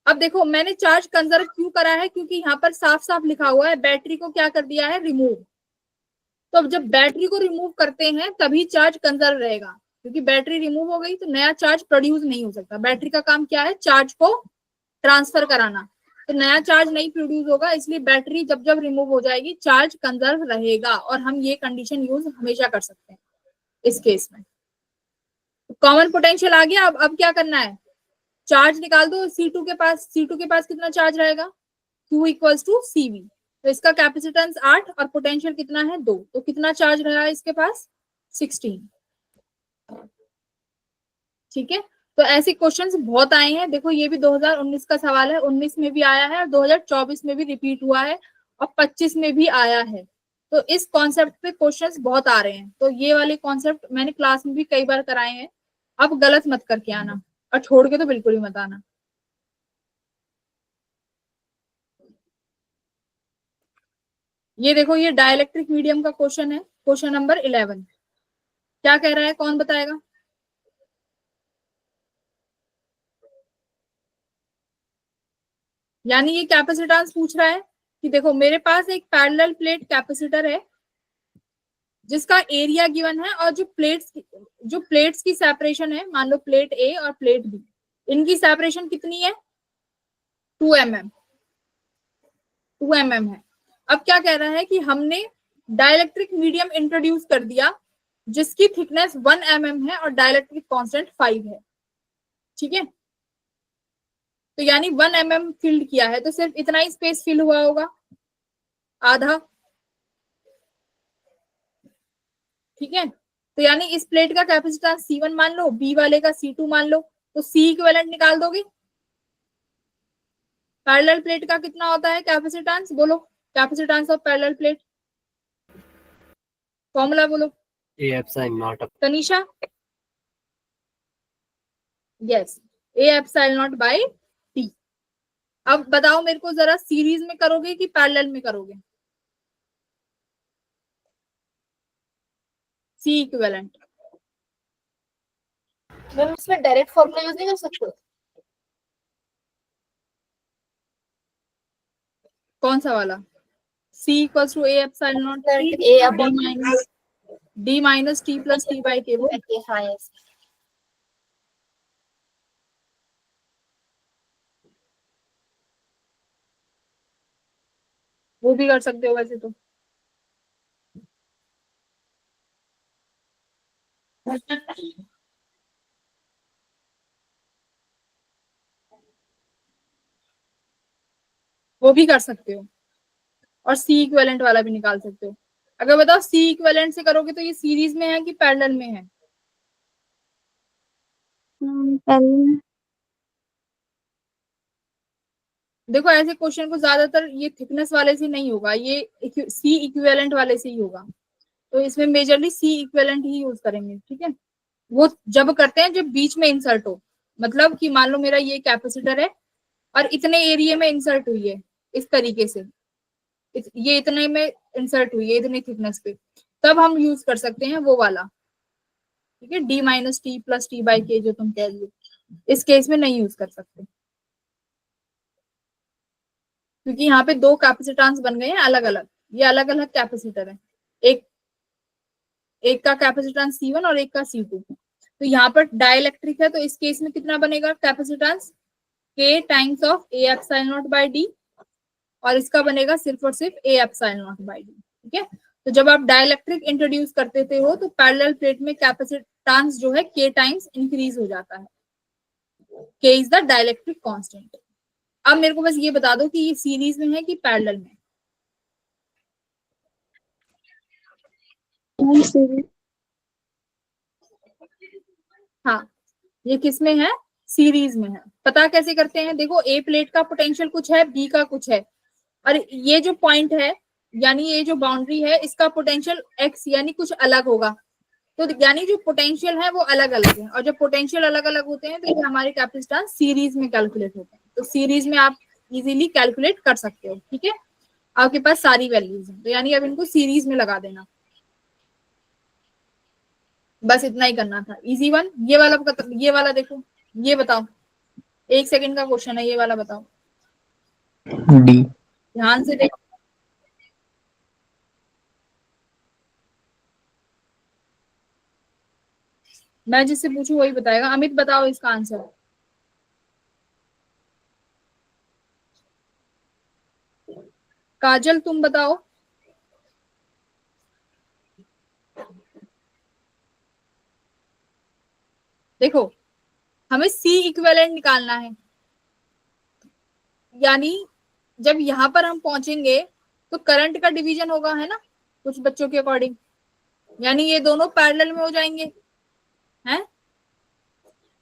अब देखो मैंने चार्ज कंजर्व क्यों करा है, क्योंकि यहाँ पर साफ साफ लिखा हुआ है बैटरी को क्या कर दिया है, रिमूव। तो अब जब बैटरी को रिमूव करते हैं तभी चार्ज कंजर्व रहेगा, क्योंकि बैटरी रिमूव हो गई तो नया चार्ज प्रोड्यूस नहीं हो सकता। बैटरी का काम क्या है, चार्ज को ट्रांसफर कराना, तो नया चार्ज नहीं प्रोड्यूस होगा, इसलिए बैटरी जब जब रिमूव हो जाएगी चार्ज कंजर्व रहेगा। और हम ये कंडीशन यूज हमेशा कर सकते हैं इस केस में। कॉमन पोटेंशियल आ गया। अब क्या करना है, चार्ज निकाल दो C2 के पास। C2 के पास कितना चार्ज रहेगा, Q इक्वल्स टू CV। तो इसका कैपेसिटेंस 8 और पोटेंशियल कितना है 2, तो कितना चार्ज रहा इसके पास, 16, ठीक है। तो ऐसे क्वेश्चंस बहुत आए हैं। देखो ये भी 2019 का सवाल है, 19 में भी आया है और 2024 में भी रिपीट हुआ है और 25 में भी आया है। तो इस कॉन्सेप्ट पे क्वेश्चंस बहुत आ रहे हैं। तो ये वाले कॉन्सेप्ट मैंने क्लास में भी कई बार कराए हैं। अब गलत मत करके आना और छोड़ के तो बिल्कुल ही मत आना। ये देखो ये डाइलेक्ट्रिक मीडियम का क्वेश्चन है, क्वेश्चन नंबर 11। क्या कह रहा है, कौन बताएगा। यानी ये कैपेसिटेंस पूछ रहा है कि देखो मेरे पास एक पैरेलल प्लेट कैपेसिटर है जिसका एरिया गिवन है और जो प्लेट्स की सेपरेशन है, मान लो प्लेट A और प्लेट B, इनकी सेपरेशन कितनी है, 2 mm, 2 mm है। अब क्या कह रहा है कि हमने डाइलेक्ट्रिक मीडियम इंट्रोड्यूस कर दिया जिसकी थिकनेस 1 mm है और डाइलेक्ट्रिक कांस्टेंट 5 है, ठीक है। तो यानी 1 mm फिल्ड किया है तो सिर्फ इतना ही स्पेस फिल हुआ होगा, आधा, ठीक है। तो यानी इस प्लेट का कैपेसिटेंस C1 मान लो, B वाले का C2 मान लो, तो C इक्विवेलेंट निकाल दोगे। पैरेलल प्लेट का कितना होता है कैपेसिटेंस, बोलो capacitance of parallel plate, formula बोलो। A epsilon naught Tanisha, yes, A epsilon naught by T। अब बताओ मेरे को जरा, सीरीज में करोगे कि पैरेलल में करोगे, C इक्विवेलेंट। मैम इसमें डायरेक्ट फॉर्मूला यूज नहीं कर सकते? कौन सा वाला? C equals to A epsilon naught A upon D minus T plus T by K, वो हाँ यस। वो भी कर सकते हो वैसे तो। वो भी कर सकते हो, और सी इक्विवेलेंट वाला भी निकाल सकते हो। अगर बताओ सी इक्विवेलेंट से करोगे तो ये सीरीज में है कि पैरेलल में है? पहले देखो ऐसे क्वेश्चन को ज्यादातर ये थिकनेस वाले से नहीं होगा, ये सी इक्विवेलेंट वाले से ही होगा। तो इसमें मेजरली सी इक्विवेलेंट ही यूज करेंगे, ठीक है। वो जब करते हैं जब बीच में इंसर्ट हो, मतलब कि मान लो मेरा ये कैपेसिटर है और इतने एरिया में इंसर्ट हुई है इस तरीके से, ये इतने में इंसर्ट हुई है इतनी थिकनेस पे, तब हम यूज कर सकते हैं वो वाला, ठीक है। D minus T plus T by के जो तुम कह रही हो, इस केस में नहीं यूज कर सकते, क्योंकि यहाँ पे दो कैपेसिटेंस बन गए हैं अलग अलग, ये अलग अलग कैपेसिटर है, एक का कैपेसिटेंस C1 और एक का C2। तो यहाँ पर डाइलेक्ट्रिक है, तो इस केस में कितना बनेगा capacitance? K times of A epsilon not by D, और इसका बनेगा सिर्फ और सिर्फ A epsilon not by D, ठीक है। तो जब आप डाइलेक्ट्रिक इंट्रोड्यूस करते थे हो तो पैरेलल प्लेट में कैपेसिटेंस जो है K टाइम्स इंक्रीज हो जाता है। K is the dielectric constant. अब मेरे को बस ये बता दो कि ये सीरीज में है कि पैरेलल में? हाँ, ये किस में है? सीरीज में है। पता कैसे करते हैं? देखो ए प्लेट का पोटेंशियल कुछ है, बी का कुछ है, और ये जो पॉइंट है यानी ये जो बाउंड्री है इसका पोटेंशियल एक्स यानी कुछ अलग होगा। तो यानी जो पोटेंशियल है वो अलग अलग है, और जब पोटेंशियल अलग अलग होते हैं तो ये हमारे कैपेसिटेंस सीरीज में कैलकुलेट होते हैं। तो सीरीज में आप इजीली कैलकुलेट कर सकते हो, ठीक है। आपके पास सारी वैल्यूज हैं, तो यानी अब इनको सीरीज में लगा देना, बस इतना ही करना था। Easy one. ये वाला देखो, ये बताओ, 1 सेकंड का क्वेश्चन है, ये वाला बताओ, डी। ध्यान से देखो। मैं जिससे पूछूं वही बताएगा। अमित बताओ इसका आंसर। काजल तुम बताओ। देखो हमें सी इक्विवेलेंट निकालना है, यानी जब यहां पर हम पहुंचेंगे तो करंट का डिवीजन होगा, है ना, कुछ बच्चों के अकॉर्डिंग, यानी ये दोनों पैरेलल में हो जाएंगे, हैं।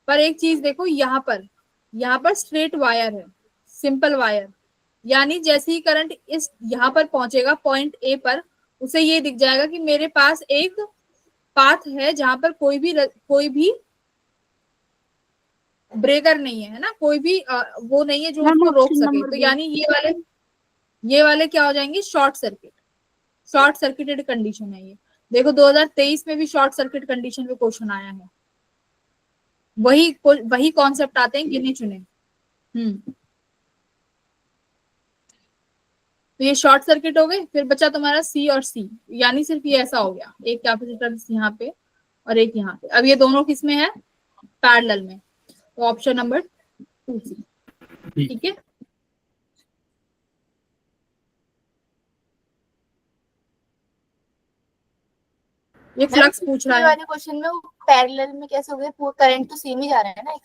पर एक चीज देखो, यहाँ पर स्ट्रेट वायर है, सिंपल वायर, यानी जैसे ही करंट इस यहाँ पर पहुंचेगा पॉइंट ए पर, उसे ये दिख जाएगा कि मेरे पास एक पाथ है जहां पर कोई भी ब्रेकर नहीं है ना, कोई भी वो नहीं है जो उसको रोक सके। तो यानी ये वाले क्या हो जाएंगे? शॉर्ट सर्किटेड कंडीशन है ये। देखो 2023 में भी शॉर्ट सर्किट कंडीशन पे क्वेश्चन आया है, वही कॉन्सेप्ट आते हैं गिने चुने। तो ये शॉर्ट सर्किट हो गए, फिर बचा तुम्हारा सी और सी, यानी सिर्फ ये ऐसा हो गया, एक कैपेसिटर यहाँ पे और एक यहाँ पे। अब ये दोनों किस में है? पैरेलल में। तो ऑप्शन नंबर 2C, ठीक है। ये फ्लक्स पूछ रहा है वाले क्वेश्चन में पैरेलल में कैसे हो गया? पूरा करंट तो सेम ही जा रहा है ना,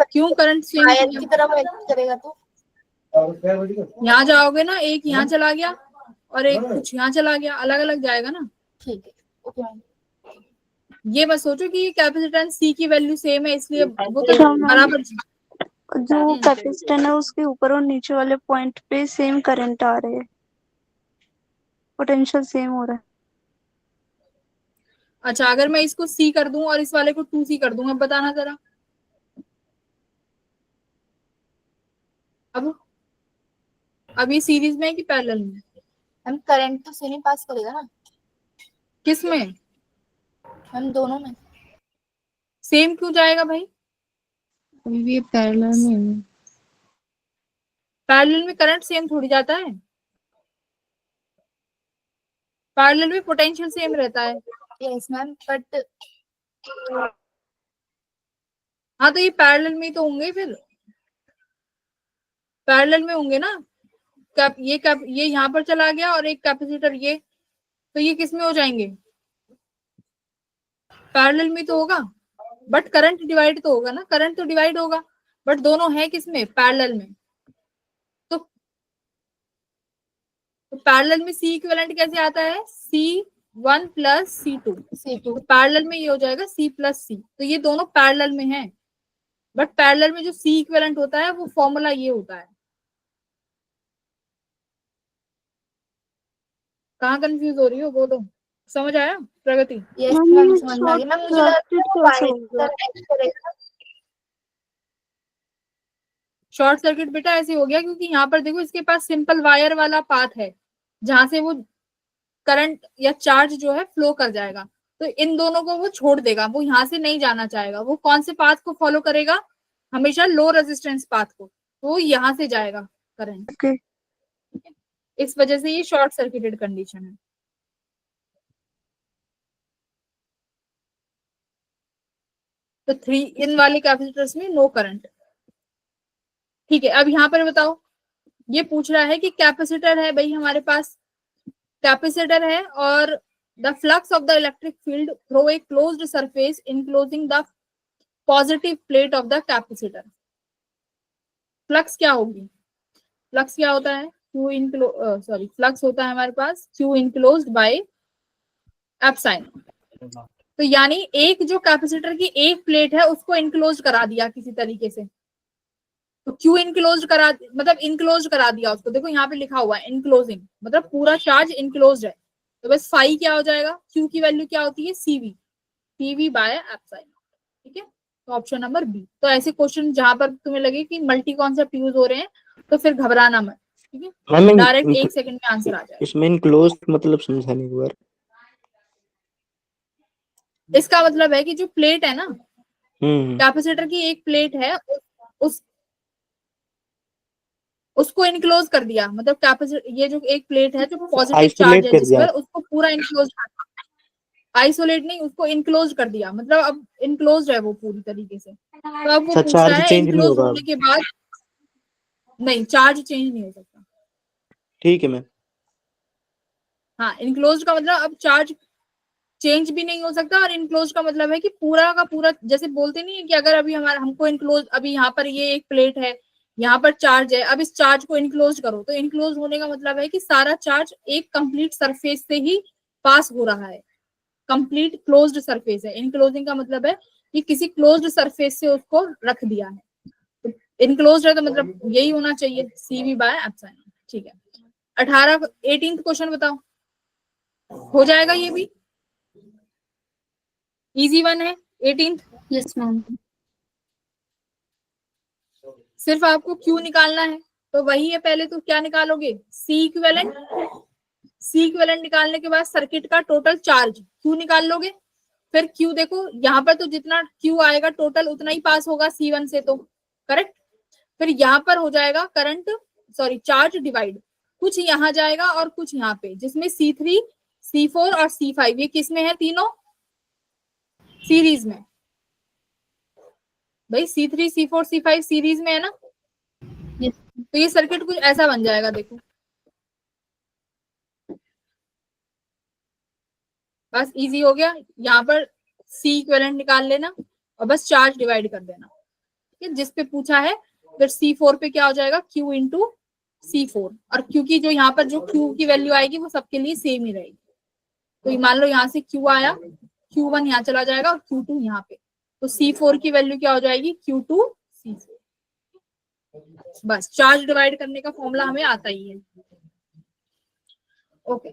क्यों करंट सेम वायर की तरफ करेगा तो यहाँ जाओगे ना, एक यहाँ चला गया और एक कुछ यहाँ चला गया, अलग अलग जाएगा ना। ठीक है, ओके मैम। ये मत सोचो कि ये कैपेसिटेंस सी की वैल्यू सेम है इसलिए वो तो बराबर। जो कैपेसिटर है उसके ऊपर और नीचे वाले पॉइंट पे सेम करंट आ रहे हैं, पोटेंशियल सेम हो रहा है। अच्छा, अगर मैं इसको सी कर दूं और इस वाले को 2C कर दूं, अब बताना जरा। अब ये सीरीज में है कि पैरेलल में? हम करंट तो सेम ही पास करेगा ना। किस में? हम दोनों में। सेम क्यों जाएगा भाई? अभी भी ये पैरेलल में है। पैरेलल में करंट सेम थोड़ी जाता है, पैरेलल में पोटेंशियल सेम रहता है। यस मैम, बट हाँ तो ये पैरेलल में ही तो होंगे, फिर पैरेलल में होंगे ना। ये यहाँ पर चला गया और एक कैपेसिटर ये, तो ये किस में हो जाएंगे? पैरेलल में तो होगा, बट करंट डिवाइड तो होगा ना, करंट तो डिवाइड होगा, बट दोनों है किस में? पैरेलल में। तो पैरेलल में सी इक्विवेलेंट कैसे आता है? C1 plus C2। C2 parallel में ये हो जाएगा C प्लस C, तो ये दोनों पैरेलल में है, बट पैरेलल में जो C इक्विवेलेंट होता है वो फॉर्मूला ये होता है। कहाँ कंफ्यूज हो रही हो बोलो, समझ आया प्रगति? यस मैम, मैम, ये समझ में आ गया मैम। मुझे शॉर्ट लगा सर्किट वो कैसे वायर होगा? एक्ट करेगा। शॉर्ट सर्किट बेटा ऐसे हो गया क्योंकि यहाँ पर देखो इसके पास सिंपल वायर वाला पाथ है जहां से वो करंट या चार्ज जो है फ्लो कर जाएगा, तो इन दोनों को वो छोड़ देगा, वो यहाँ से नहीं जाना चाहेगा। वो कौन से पाथ को फॉलो करेगा? हमेशा लो रेजिस्टेंस पाथ को, तो वो यहाँ से जाएगा करंट। Okay. इस वजह से ये शॉर्ट सर्किटेड कंडीशन है। तो 3 इन वाले कैपेसिटर्स में नो करंट। ठीक है, अब यहाँ पर बताओ, ये पूछ रहा है कि कैपेसिटर है भाई हमारे पास, कैपेसिटर है और the flux of the electric field through a closed surface enclosing the positive plate of the capacitor. Flux क्या होगी? फ्लक्स क्या होता है? फ्लक्स होता है हमारे पास Q इनक्लोज्ड बाय एप्सिलॉन। तो यानी एक जो कैपेसिटर की एक प्लेट है उसको इनक्लोज करा दिया किसी तरीके से, तो Q इनक्लोज करा, मतलब इनक्लोज करा दिया उसको। देखो यहाँ पे लिखा हुआ है इनक्लोजिंग, मतलब पूरा चार्ज इनक्लोज है। तो बस फाई क्या हो जाएगा? Q की वैल्यू क्या होती है? CV by epsilon. ठीक है, तो ऑप्शन नंबर बी। तो ऐसे क्वेश्चन जहां पर तुम्हें लगे कि मल्टी कॉन्सेप्ट यूज हो रहे हैं तो फिर घबराना मत। ठीक है, डायरेक्ट 1 सेकंड में आंसर आ जाएगा। इसमें इनक्लोज मतलब समझाने एक बार। इसका मतलब है कि जो प्लेट है ना, कैपेसिटर की एक प्लेट है, उसको इनक्लोज कर दिया, मतलब कैपेसिटर ये जो एक प्लेट है जो पॉजिटिव चार्ज है जिस पर, उसको पूरा इनक्लोज, आइसोलेट नहीं, उसको इनक्लोज कर दिया, मतलब अब इनक्लोज है वो पूरी तरीके से। तो अब वो पूछ रहा है इनक्लोज होने के बाद नहीं, चार्ज चेंज नहीं हो सकता। ठीक है मैम। हाँ, इनक्लोज का मतलब अब चार्ज चेंज भी नहीं हो सकता, और इनक्लोज का मतलब है कि पूरा का पूरा, जैसे बोलते नहीं है कि अगर अभी हमको इनक्लोज, अभी यहाँ पर ये एक प्लेट है, यहाँ पर चार्ज है, अब इस चार्ज को इनक्लोज करो, तो इनक्लोज होने का मतलब है कि सारा चार्ज एक कंप्लीट सरफेस से ही पास हो रहा है, कंप्लीट क्लोज्ड सरफेस है। इनक्लोजिंग का मतलब है कि किसी क्लोज्ड सरफेस से उसको रख दिया है, तो इनक्लोज्ड है तो मतलब यही होना चाहिए, CV बाय एप्सिलॉन। ठीक है, 18th क्वेश्चन बताओ, हो जाएगा ये भी इजी वन है। 18th yes ma'am. सिर्फ आपको Q निकालना है, तो वही है, पहले तो क्या निकालोगे? C equivalent. C इक्विवेलेंट निकालने के बाद सर्किट का टोटल चार्ज Q निकाल लोगे। फिर Q देखो यहाँ पर तो जितना Q आएगा टोटल उतना ही पास होगा C1 से, तो करेक्ट। फिर यहाँ पर हो जाएगा करंट, चार्ज डिवाइड, कुछ यहाँ जाएगा और कुछ यहाँ पे, जिसमें C3, C4 और C5 ये किस में है? तीनों सीरीज में। भाई C3, C4, C5 सीरीज में है ना, Yes. तो ये सर्किट कुछ ऐसा बन जाएगा। देखो बस इजी हो गया, यहाँ पर C इक्विवेलेंट निकाल लेना और बस चार्ज डिवाइड कर देना। ठीक है, जिस पे पूछा है फिर C4 पे क्या हो जाएगा? Q इंटू C4, और क्योंकि जो यहाँ पर जो Q की वैल्यू आएगी वो सबके लिए सेम ही रहेगी, तो मान लो यहाँ से Q आया, Q1 यहाँ चला जाएगा और Q2 यहाँ पे, तो C4 की वैल्यू क्या हो जाएगी? Q2 C4। बस चार्ज डिवाइड करने का फॉर्मूला हमें आता ही है। ओके,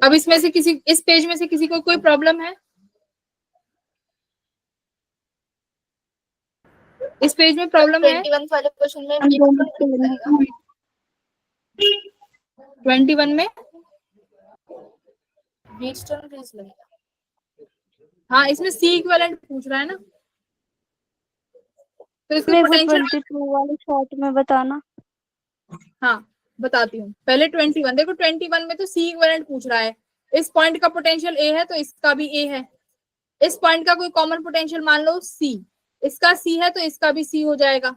अब इसमें से किसी, इस पेज में से किसी को कोई प्रॉब्लम है? इस पेज में प्रॉब्लम है? 21 वाले क्वेश्चन में 21 में व्हीटस्टोन ब्रिज लगेगा। हाँ, इसमें सी इक्विवेलेंट पूछ रहा है ना, तो इसका मेरे को पोटेंशियल 22 वाले शॉर्ट में बताना। हाँ बताती हूँ। पहले 21, देखो 21 में तो सी इक्विवेलेंट पूछ रहा है। इस पॉइंट का पोटेंशियल ए है तो इसका भी ए है। इस पॉइंट का कोई कॉमन पोटेंशियल मान लो सी, इसका सी है तो इसका भी सी हो जाएगा,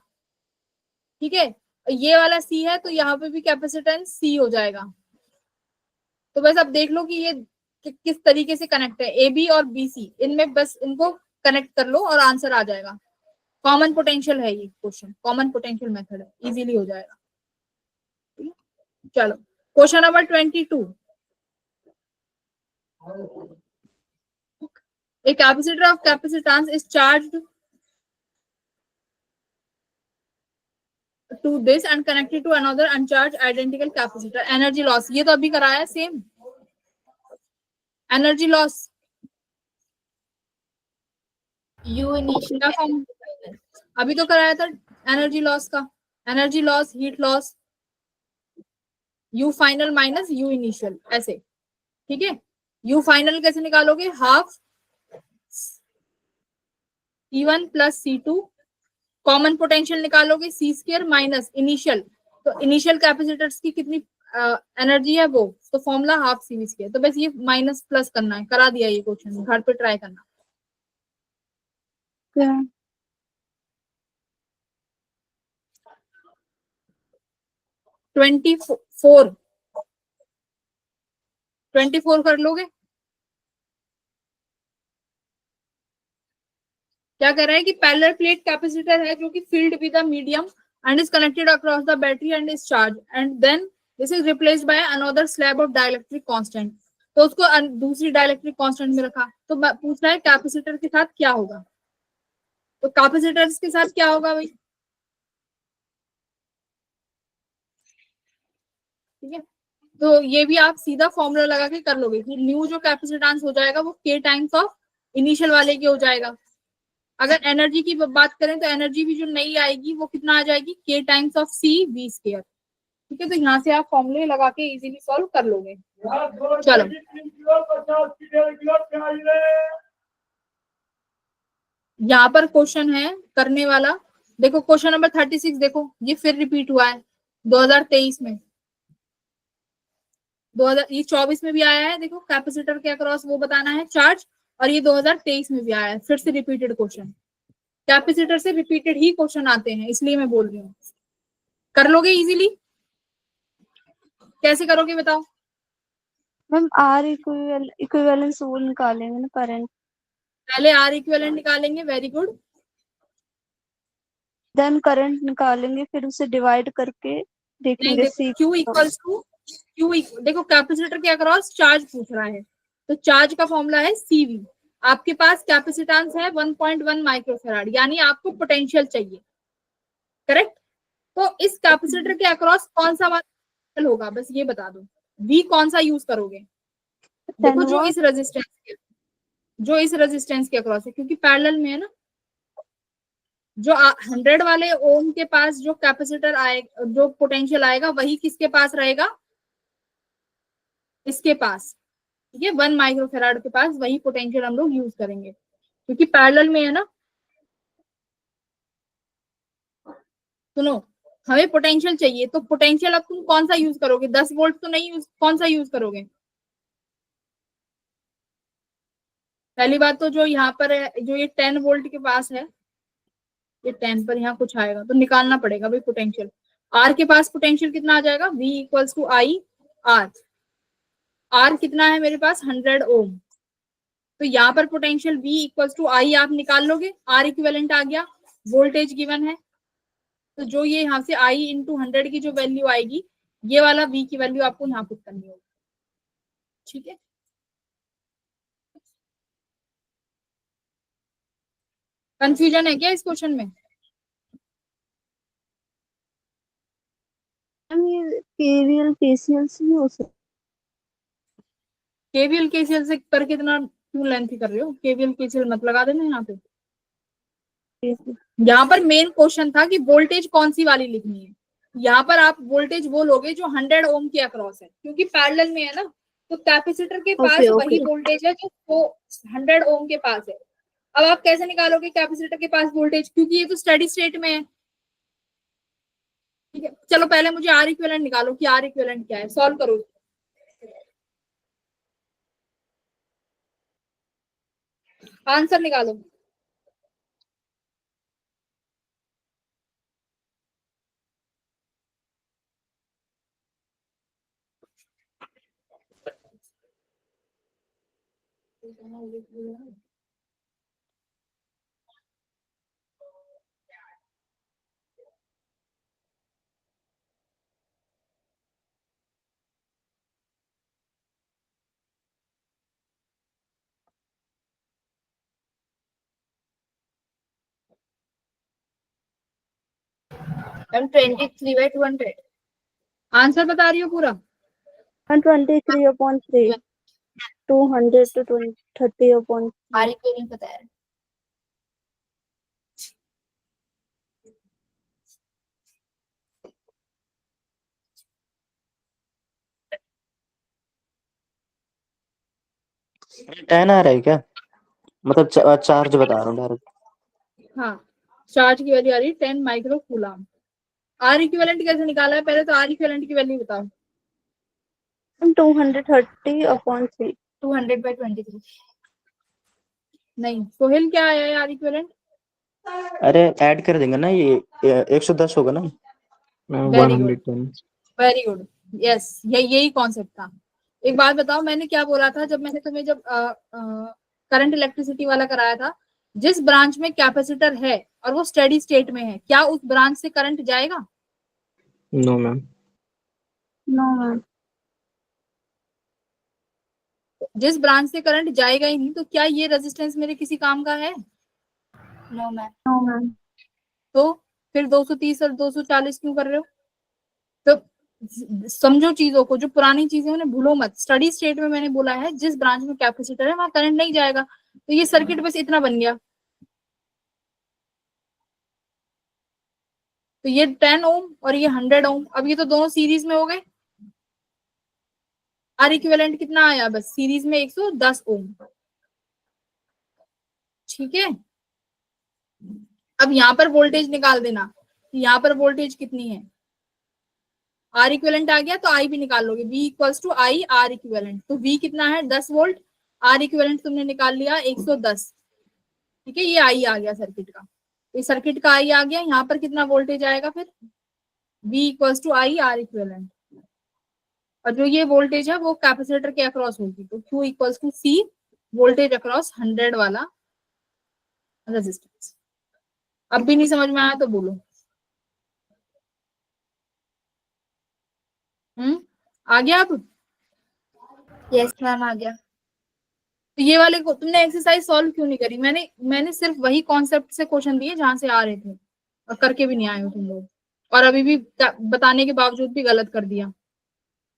ठीक है। ये वाला सी है तो यहाँ पे भी कैपेसिटेंस सी हो जाएगा। तो बस अब देख लो कि ये किस तरीके से कनेक्ट है, ए बी और बी सी, इनमें बस इनको कनेक्ट कर लो और आंसर आ जाएगा। कॉमन पोटेंशियल है ये क्वेश्चन, कॉमन पोटेंशियल मेथड है, इजीली हो जाएगा। चलो question number 22। A capacitor of capacitance is charged to this and connected to another uncharged identical capacitor. Energy loss, ये तो अभी कराया same. Energy loss you initial क्या फॉर्म, अभी तो कराया था एनर्जी लॉस का। Energy loss, heat loss, you final minus you initial, ऐसे, ठीक है। यू फाइनल कैसे निकालोगे, half C1 plus C2, common potential निकालोगे C स्क्वायर माइनस इनिशियल, तो इनिशियल कैपेसिटर्स की कितनी एनर्जी है वो, तो फॉर्मूला हाफ CV स्क्वायर। तो बस ये माइनस प्लस करना है, करा दिया ये क्वेश्चन, घर पे ट्राई करना। क्या 24 कर लोगे। क्या कह रहा है कि पैरेलल प्लेट कैपेसिटर है जो कि filled with the medium and is connected across the battery and is charge and then this is replaced by another slab of dielectric constant. तो उसको दूसरी डाइलेक्ट्रिक कांस्टेंट में रखा, तो पूछ रहा है कैपेसिटर के साथ क्या होगा। तो कैपेसिटर्स के साथ क्या होगा भाई, ठीक है। तो ये भी आप सीधा फॉर्मूला लगा के कर लोगे कि न्यू जो कैपेसिटेंस हो जाएगा वो k टाइम्स ऑफ इनिशियल वाले के हो जाएगा। अगर एनर्जी की बात करें तो एनर्जी भी जो नई आएगी वो कितना आ जाएगी, k times of C V square, ठीक है। तो यहाँ से आप फॉर्मूले लगा के इजीली सॉल्व कर लोगे। चलो यहाँ पर क्वेश्चन है करने वाला, देखो क्वेश्चन नंबर 36, देखो ये फिर रिपीट हुआ है 2023 में, 2024 में भी आया है। देखो कैपेसिटर के अक्रॉस वो बताना है चार्ज, और ये 2023 में भी आया है, फिर से रिपीटेड क्वेश्चन। कैपेसिटर से रिपीटेड ही क्वेश्चन आते हैं, इसलिए मैं बोल रही हूँ। कर लोगे इजीली, कैसे करोगे बताओ। मैम आर इक्विवेलेंस वो निकालेंगे ना करंट, पहले आर इक्विवेलेंट निकालेंगे, वेरी गुड। देन करंट निकालेंगे, फिर उसे डिवाइड करके नहीं देखेंगे देखो सी। Q इक्वल्स टू देखो कैपेसिटर के अक्रॉस चार्ज पूछ रहा है, तो चार्ज का फॉर्मूला है CV। आपके पास कैपेसिटेंस है 1.1 माइक्रोफैराड, यानी आपको पोटेंशियल चाहिए, करेक्ट। तो इस कैपेसिटर के अक्रॉस कौन सा वाला होगा, बस ये बता दो। V कौन सा यूज करोगे, देखो जो इस रेजिस्टेंस के अक्रॉस है, क्योंकि पैरेलल में है ना। जो 100 वाले ओम के पास जो कैपेसिटर आएगा, जो पोटेंशियल आएगा, वही किसके पास रहेगा, इसके पास, ठीक है। 1 माइक्रोफैराड के पास वही पोटेंशियल हम लोग यूज करेंगे, क्योंकि पैरेलल में है ना। सुनो, हमें पोटेंशियल चाहिए, तो पोटेंशियल अब तुम कौन सा यूज करोगे, 10 वोल्ट तो नहीं यूज, कौन सा यूज करोगे। पहली बात तो जो यहाँ पर है, जो ये 10 वोल्ट के पास है, ये 10 पर यहाँ कुछ आएगा तो निकालना पड़ेगा भाई पोटेंशियल। आर के पास पोटेंशियल कितना आ जाएगा, V equals to I R. R कितना है मेरे पास, 100 ओम, तो यहाँ पर potential V equals to I आप निकाल लोगे। आर इक्विवेलेंट आ गया, वोल्टेज गिवन है, तो जो ये यहाँ से I इंटू 100 की जो वैल्यू आएगी, ये वाला V की वैल्यू आपको यहाँ पुट करनी होगी, ठीक है। कंफ्यूजन है क्या इस क्वेश्चन में। ये केवीएल केसीएल से नहीं हो सकता। केवीएल केसीएल से करके इतना क्यों लेंथी कर रहे हो, केवीएल केसीएल मत लगा देना यहाँ पे। यहाँ पर मेन क्वेश्चन था कि वोल्टेज कौन सी वाली लिखनी है। यहाँ पर आप वोल्टेज वो लोगे जो 100 ओम के अक्रॉस है, क्योंकि पैरेलल में है ना, तो कैपेसिटर के पास Okay, वही okay. वोल्टेज है जो 100 ओम के पास है। अब आप कैसे निकालोगे कैपेसिटर के पास वोल्टेज, क्योंकि ये तो स्टेडी स्टेट में है। ठीक है, चलो पहले मुझे आर इक्विवेलेंट निकालो कि आर इक्विवेलेंट क्या है, सॉल्व करो। आंसर निकालो। मैम 23/200। आंसर बता रही हो पूरा? 123/3 200 to 30/3 आर इक्विवेलेंट पता है। टेन आ रहा है क्या? मतलब चार्ज बता रहा हूँ डायरेक्ट। हाँ, चार्ज की वैल्यू आ रही है 10 माइक्रो कूलम। आर इक्विवेलेंट कैसे निकाला है, पहले तो आर इक्विवेलेंट की वैल्यू बताओ। 230/3 200/23। नहीं, सोहेल क्या आया है आर इक्विवेलेंट? अरे ऐड कर देंगे ना, ये 110 होगा ना। Very good, 110. Very good, yes, यही कॉन्सेप्ट था। एक बात बताओ, मैंने क्या बोला था जब मैंने तुम्हें जब करंट इलेक्ट्रिसिटी वाला कराया था, जिस ब्रांच में कैपेसिटर है और वो स्टेडी स्टेट में है, क्या उस ब्रांच से करंट जाएगा? No, ma'am. No, ma'am. जिस ब्रांच से करंट जाएगा ही नहीं, तो क्या ये रेजिस्टेंस मेरे किसी काम का है? No ma'am. No, ma'am. तो फिर 230 और 240 क्यों कर रहे हो? तो समझो चीजों को, जो पुरानी चीजें उन्हें भूलो मत। स्टडी स्टेट में मैंने बोला है जिस ब्रांच में कैपेसिटर है वहां करंट नहीं जाएगा, तो ये सर्किट बस इतना बन गया। तो ये 10 ओम और ये 100 ओम, अब ये तो दोनों सीरीज में हो गए। आर इक्विवेलेंट कितना आया, बस सीरीज में 110 ओम। ठीक है, अब यहाँ पर वोल्टेज निकाल देना, यहाँ पर वोल्टेज कितनी है। आर इक्विवेलेंट आ गया तो आई भी निकाल लोगे, V equals to I R equivalent. तो V कितना है 10 वोल्ट, आर इक्विवेलेंट तुमने निकाल लिया 110। ठीक है, ये आई आ गया सर्किट का, ये सर्किट का आई आ गया। यहाँ पर कितना वोल्टेज आएगा फिर, V equals to I R equivalent, और जो ये वोल्टेज है वो कैपेसिटर के अक्रॉस होगी, तो Q equals to C voltage across 100 वाला रेजिस्टेंस। अब भी नहीं समझ में आया तो बोलो। आ गया अब? यस मैम आ गया। तो ये वाले को तुमने एक्सरसाइज सॉल्व क्यों नहीं करी? मैंने सिर्फ वही कॉन्सेप्ट से क्वेश्चन दिए जहां से आ रहे थे, और करके भी नहीं आए हो तुम लोग, और अभी भी बताने के बावजूद भी गलत कर दिया।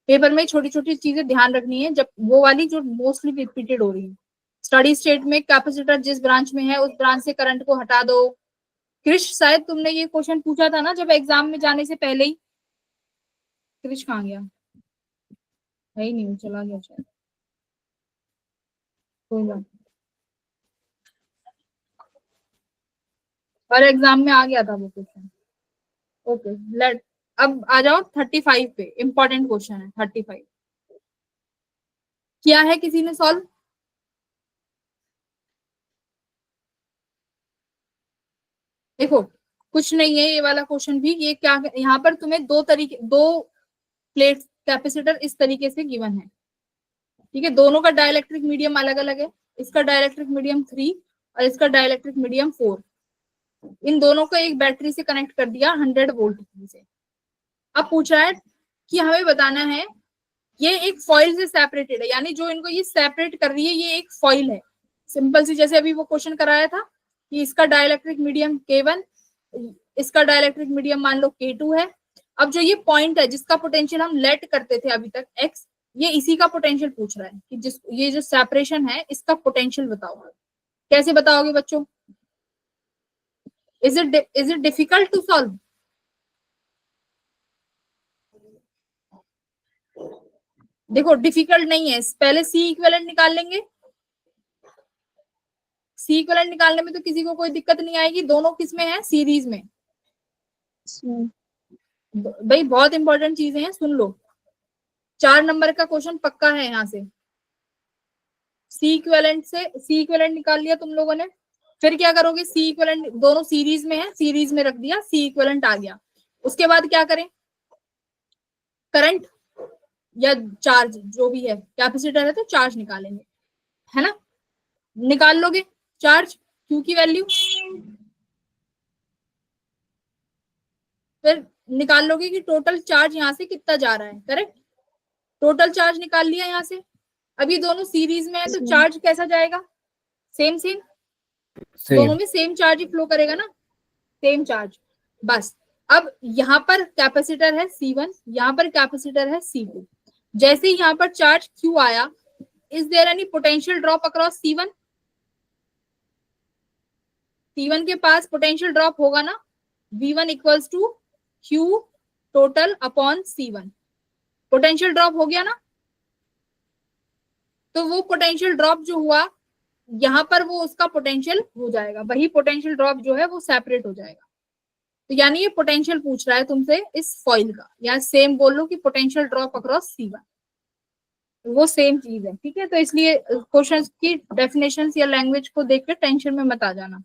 पेपर में छोटी छोटी चीजें ध्यान रखनी है, जब वो वाली जो मोस्टली रिपीटेड हो रही है। स्टडी स्टेट में कैपेसिटर जिस ब्रांच में है उस ब्रांच से करंट को हटा दो। क्रिश, शायद तुमने ये क्वेश्चन पूछा था ना जब एग्जाम में जाने से पहले ही। क्रिश कहाँ गया? है ही नहीं, चला गया शायद, कोई बात। और एग्जाम में आ गया था वो क्वेश्चन। ओके, लेट अब आ जाओ 35 पे। इंपॉर्टेंट क्वेश्चन है 35। किया है किसी ने सॉल्व? देखो कुछ नहीं है ये वाला क्वेश्चन भी। ये क्या, यहाँ पर तुम्हें दो प्लेट कैपेसिटर इस तरीके से गिवन है। ठीक है, दोनों का डाइलेक्ट्रिक मीडियम अलग अलग है। इसका डाइलेक्ट्रिक मीडियम 3 और इसका डाइलेक्ट्रिक मीडियम 4। इन दोनों को एक बैटरी से कनेक्ट कर दिया 100 वोल्ट से। अब पूछा है कि हमें बताना है ये एक फॉइल से सेपरेटेड है, यानी जो इनको ये सेपरेट कर रही है ये एक फॉइल है। सिंपल सी, जैसे अभी वो क्वेश्चन कराया था कि इसका डाइलेक्ट्रिक मीडियम K1, इसका डाइलेक्ट्रिक मीडियम मान लो K2 है। अब जो ये पॉइंट है जिसका पोटेंशियल हम लेट करते थे अभी तक x, ये इसी का पोटेंशियल पूछ रहा है कि ये जो सेपरेशन है इसका पोटेंशियल बताओ। कैसे बताओगे बच्चों? Is it difficult to solve? देखो डिफिकल्ट नहीं है, पहले सी इक्विवेलेंट निकाल लेंगे। सी इक्विवेलेंट निकालने में तो किसी को कोई दिक्कत नहीं आएगी, दोनों किस में है, सीरीज में। भाई बहुत इंपॉर्टेंट चीजें हैं, सुन लो। 4 नंबर का क्वेश्चन पक्का है यहाँ से। सी इक्विवेलेंट निकाल लिया तुम लोगों ने, फिर क्या करोगे, सी इक्विवेलेंट दोनों सीरीज में है, सीरीज में रख दिया, सी इक्विवेलेंट आ गया। उसके बाद क्या करें, करंट या चार्ज जो भी है, कैपेसिटर है तो चार्ज निकालेंगे, है ना। निकाल लोगे चार्ज, क्यू की वैल्यू, फिर निकाल लोगे कि टोटल चार्ज यहाँ से कितना जा रहा है, करेक्ट। टोटल चार्ज निकाल लिया यहाँ से। अब ये दोनों सीरीज में है तो चार्ज कैसा जाएगा, सेम दोनों में सेम चार्ज ही फ्लो करेगा ना, सेम चार्ज। बस अब यहाँ पर कैपेसिटर है C1, यहाँ पर कैपेसिटर है C2। जैसे ही यहाँ पर चार्ज Q आया, is there any potential drop across C1? C1 के पास पोटेंशियल ड्रॉप होगा ना, V1 equals to Q total upon C1। Potential drop हो गया ना, तो वो पोटेंशियल ड्रॉप जो हुआ यहाँ पर, वो उसका पोटेंशियल हो जाएगा, वही पोटेंशियल ड्रॉप जो है वो सेपरेट हो जाएगा। तो यानी ये पोटेंशियल पूछ रहा है तुमसे इस फॉइल का, या सेम बोल लो कि पोटेंशियल ड्रॉप अक्रॉस C1, वो सेम चीज है, ठीक है। तो इसलिए क्वेश्चंस की डेफिनेशंस या लैंग्वेज को देख के टेंशन में मत आ जाना।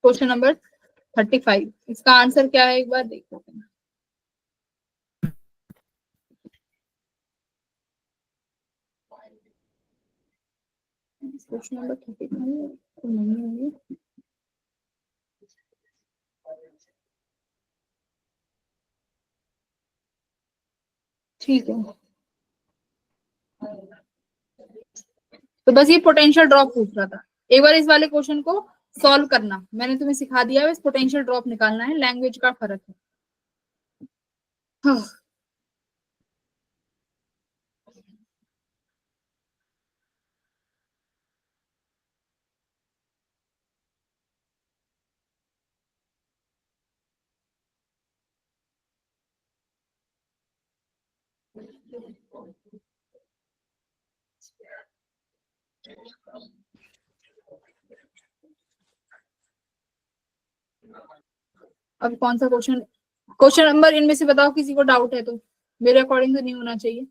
क्वेश्चन नंबर 35, इसका आंसर क्या है एक बार देख लेते हैं। क्वेश्चन नंबर 35 तो नहीं है, ठीक है। तो बस ये पोटेंशियल ड्रॉप पूछ रहा था। एक बार इस वाले क्वेश्चन को सॉल्व करना, मैंने तुम्हें सिखा दिया है, बस पोटेंशियल ड्रॉप निकालना है, लैंग्वेज का फर्क है। हाँ। अब कौन सा क्वेश्चन नंबर इनमें से बताओ, किसी को डाउट है तो, मेरे अकॉर्डिंग तो नहीं होना चाहिए।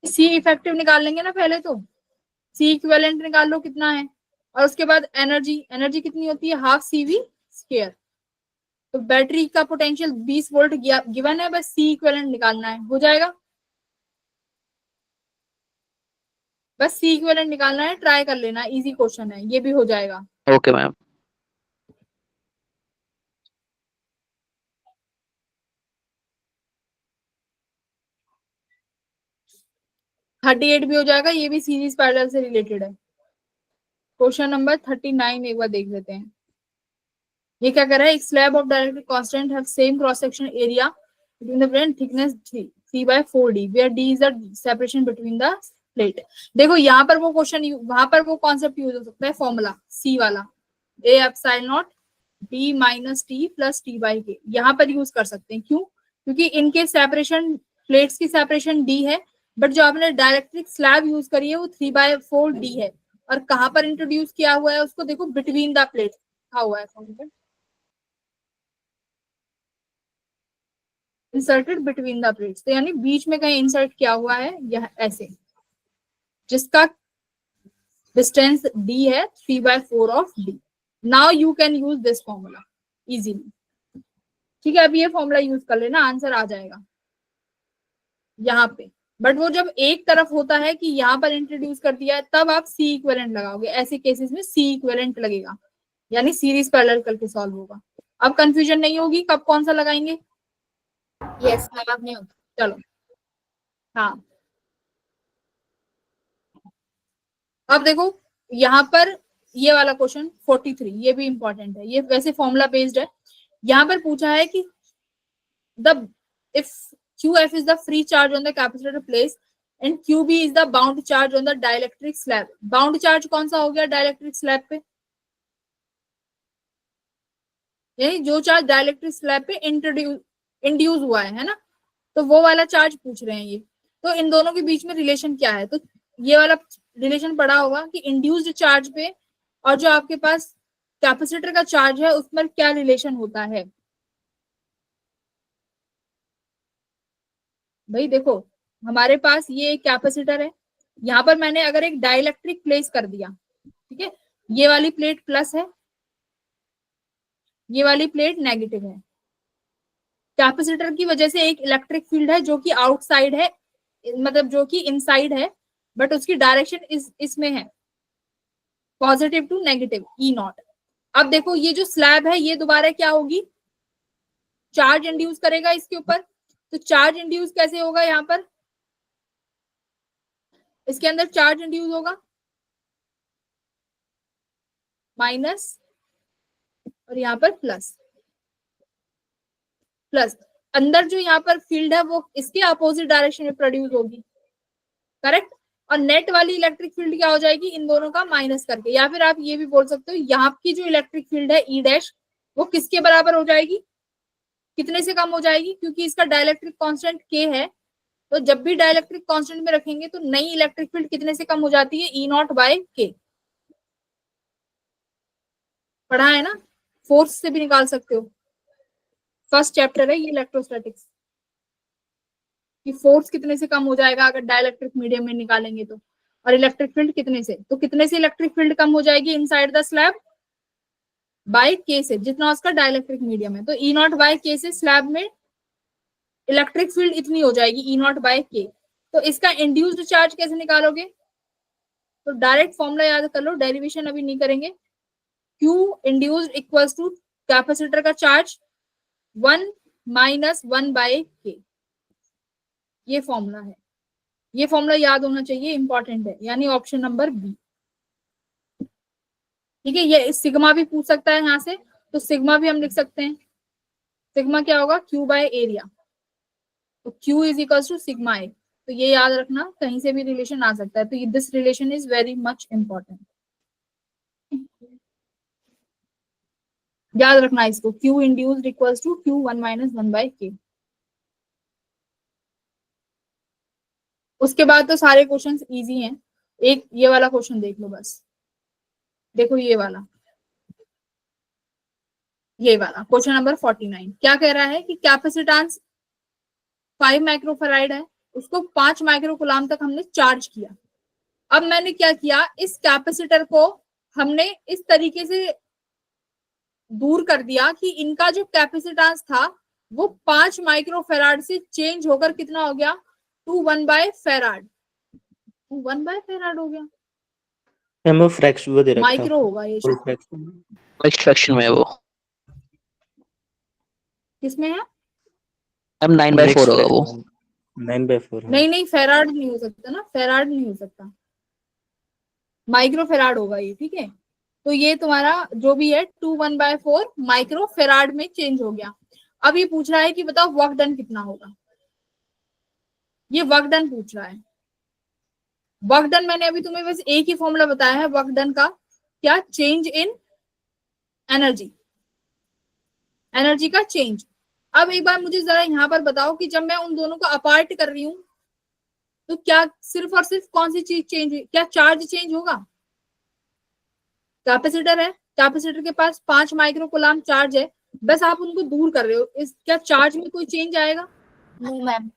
सी इफेक्टिव निकाल लेंगे ना पहले, तो सी इक्विवेलेंट निकाल लो कितना है, और उसके बाद एनर्जी कितनी होती है, हाफ CV स्क्वायर। तो बैटरी का पोटेंशियल 20 वोल्ट गिवन है, बस सी इक्विवेलेंट निकालना है, हो जाएगा। बस सी इक्विवेलेंट निकालना है, ट्राई कर लेना, इजी क्वेश्चन है, ये भी हो जाएगा। Okay ma'am. थर्टी 38 भी हो जाएगा, ये भी सीरीज पैरेलल से रिलेटेड है। क्वेश्चन नंबर 39 एक बार देख लेते हैं। ये क्या कर रहा है, एक slab of dielectric constant have same cross section area between the plane, thickness 3/4d, where d is the separation between the plate. देखो यहाँ पर वो क्वेश्चन, वहां पर वो कॉन्सेप्ट यूज हो सकता है, फॉर्मूला सी वाला, a epsilon not d minus t plus t/k, यहाँ पर यूज कर सकते हैं। क्यों? क्योंकि इनके सेपरेशन, प्लेट्स की सेपरेशन d है, बट जो आपने डायरेक्ट्रिक स्लैब यूज करी है वो 3/4d है, और कहाँ पर इंट्रोड्यूस किया हुआ है उसको देखो, बिटवीन द प्लेट लिखा हुआ है, इंसर्टेड बिटवीन द प्लेट्स, तो यानी बीच में कहीं इंसर्ट किया हुआ है, यह ऐसे, जिसका डिस्टेंस d है 3/4 of d। Now you can use this formula easily, ठीक है। अब ये फॉर्मूला यूज कर लेना, आंसर आ जाएगा यहाँ पे। बट वो जब एक तरफ होता है कि यहाँ पर इंट्रोड्यूस कर दिया है, तब आप सी इक्विवेलेंट लगाओगे, ऐसे केसेस में सी इक्विवेलेंट लगेगा, यानी सीरीज पैरेलल करके सॉल्व होगा। अब कंफ्यूजन नहीं होगी कब कौन सा लगाएंगे। यस मैम, अब नहीं होता। चलो हाँ, अब देखो यहाँ पर ये वाला क्वेश्चन 43, ये भी इंपॉर्टेंट है, ये वैसे फॉर्मूला बेस्ड है। यहाँ पर पूछा है कि if QF is the free charge on the capacitor place and QB is the bound charge on the dielectric slab। Bound charge कौन सा हो गया डाइलेक्ट्रिक स्लैब पे, यानी जो चार्ज डाइलेक्ट्रिक स्लैब पे इंड्यूस हुआ है ना, तो वो वाला चार्ज पूछ रहे हैं ये। तो इन दोनों के बीच में रिलेशन क्या है, तो ये वाला रिलेशन पढ़ा होगा कि इंड्यूस्ड चार्ज पे और जो आपके पास कैपेसिटर का चार्ज है उस पर क्या रिलेशन होता है। भाई देखो, हमारे पास ये एक कैपेसिटर है, यहाँ पर मैंने अगर एक डाइलेक्ट्रिक प्लेस कर दिया, ठीक है, ये वाली प्लेट प्लस है, ये वाली प्लेट नेगेटिव है। कैपेसिटर की वजह से एक इलेक्ट्रिक फील्ड है जो कि आउटसाइड है, मतलब जो कि इनसाइड है, बट उसकी डायरेक्शन इसमें है, positive to negative E naught. अब देखो ये जो स्लैब है ये दोबारा क्या होगी, चार्ज इंड्यूस करेगा इसके ऊपर। तो चार्ज इंड्यूस कैसे होगा, यहाँ पर इसके अंदर चार्ज इंड्यूस होगा माइनस और यहाँ पर प्लस प्लस। अंदर जो यहाँ पर फील्ड है वो इसके अपोजिट डायरेक्शन में प्रोड्यूस होगी, करेक्ट। और नेट वाली इलेक्ट्रिक फील्ड क्या हो जाएगी, इन दोनों का माइनस करके। या फिर आप ये भी बोल सकते हो यहाँ की जो इलेक्ट्रिक फील्ड है ई डैश वो किसके बराबर हो जाएगी, कितने से कम हो जाएगी, क्योंकि इसका डाइलेक्ट्रिक कांस्टेंट के है। तो जब भी डाइलेक्ट्रिक कांस्टेंट में रखेंगे तो नई इलेक्ट्रिक फील्ड कितने से कम हो जाती है, ई नॉट बाय के। पढ़ा है ना, फोर्स से भी निकाल सकते हो, फर्स्ट चैप्टर है ये इलेक्ट्रोस्टैटिक्स कि फोर्स कितने से कम हो जाएगा अगर डाइलेक्ट्रिक मीडियम में निकालेंगे तो, और इलेक्ट्रिक फील्ड कितने से, तो कितने से इलेक्ट्रिक फील्ड कम हो जाएगी इनसाइड द स्लैब, बाय के से, जितना उसका डाइलेक्ट्रिक मीडियम है। तो ई नॉट बाय के से स्लैब में इलेक्ट्रिक फील्ड इतनी हो जाएगी, ई नॉट बाय के। तो इसका इंड्यूस्ड चार्ज कैसे निकालोगे, तो डायरेक्ट फॉर्मूला याद कर लो, डेरिवेशन अभी नहीं करेंगे। Q induced equals to capacitor का चार्ज 1 माइनस 1 बाय के। ये फॉर्मूला है, ये फॉर्मूला याद होना चाहिए, इंपॉर्टेंट है, यानी ऑप्शन नंबर बी। ठीक है, ये सिग्मा भी पूछ सकता है यहाँ से, तो सिग्मा भी हम लिख सकते हैं। सिग्मा क्या होगा, Q बाय एरिया, तो Q is equals to sigma a. तो ये याद रखना, कहीं से भी रिलेशन आ सकता है, तो this relation is very much important, याद रखना इसको। Q induced equals to Q 1 minus 1 by K. उसके बाद तो सारे क्वेश्चंस इजी हैं, एक ये वाला क्वेश्चन देख लो बस। देखो ये वाला क्वेश्चन नंबर 49 क्या कह रहा है कि कैपेसिटेंस 5 माइक्रोफैराड है, उसको 5 माइक्रोकूलम तक हमने चार्ज किया। अब मैंने क्या किया, इस कैपेसिटर को हमने इस तरीके से दूर कर दिया कि इनका जो कैपेसिटेंस था वो 5 माइक्रोफैराड से चेंज होकर कितना हो गया, 2 1 बाय फैराड, 2 1 बाय फैराड हो गया। हमें फ्रैक्शन वो दे रखा है, माइक्रो होगा ये, फ्रैक्शन में है वो, किसमें है, अब 9/4 होगा वो। 9/4 नहीं फैराड नहीं हो सकता ना, फैराड नहीं हो सकता, माइक्रो फैराड होगा ये। ठीक है, तो ये तुम्हारा जो भी है 2 1 बाय 4 माइक्रो फैराड में चेंज हो गया। अब ये पूछ रहा है कि बताओ वर्क डन कितना होगा, ये वर्क डन पूछ रहा है। वर्क डन मैंने अभी तुम्हें बस एक ही फॉर्मूला बताया है वर्क डन का, क्या, चेंज इन एनर्जी, एनर्जी का चेंज। अब एक बार मुझे जरा यहाँ पर बताओ कि जब मैं उन दोनों को अपार्ट कर रही हूं तो क्या सिर्फ और सिर्फ कौन सी चीज चेंज, क्या चार्ज चेंज होगा। कैपेसिटर है, कैपेसिटर के पास 5 माइक्रोकूलम चार्ज है, बस आप उनको दूर कर रहे हो, इस क्या चार्ज में कोई चेंज आएगा, नो मैम।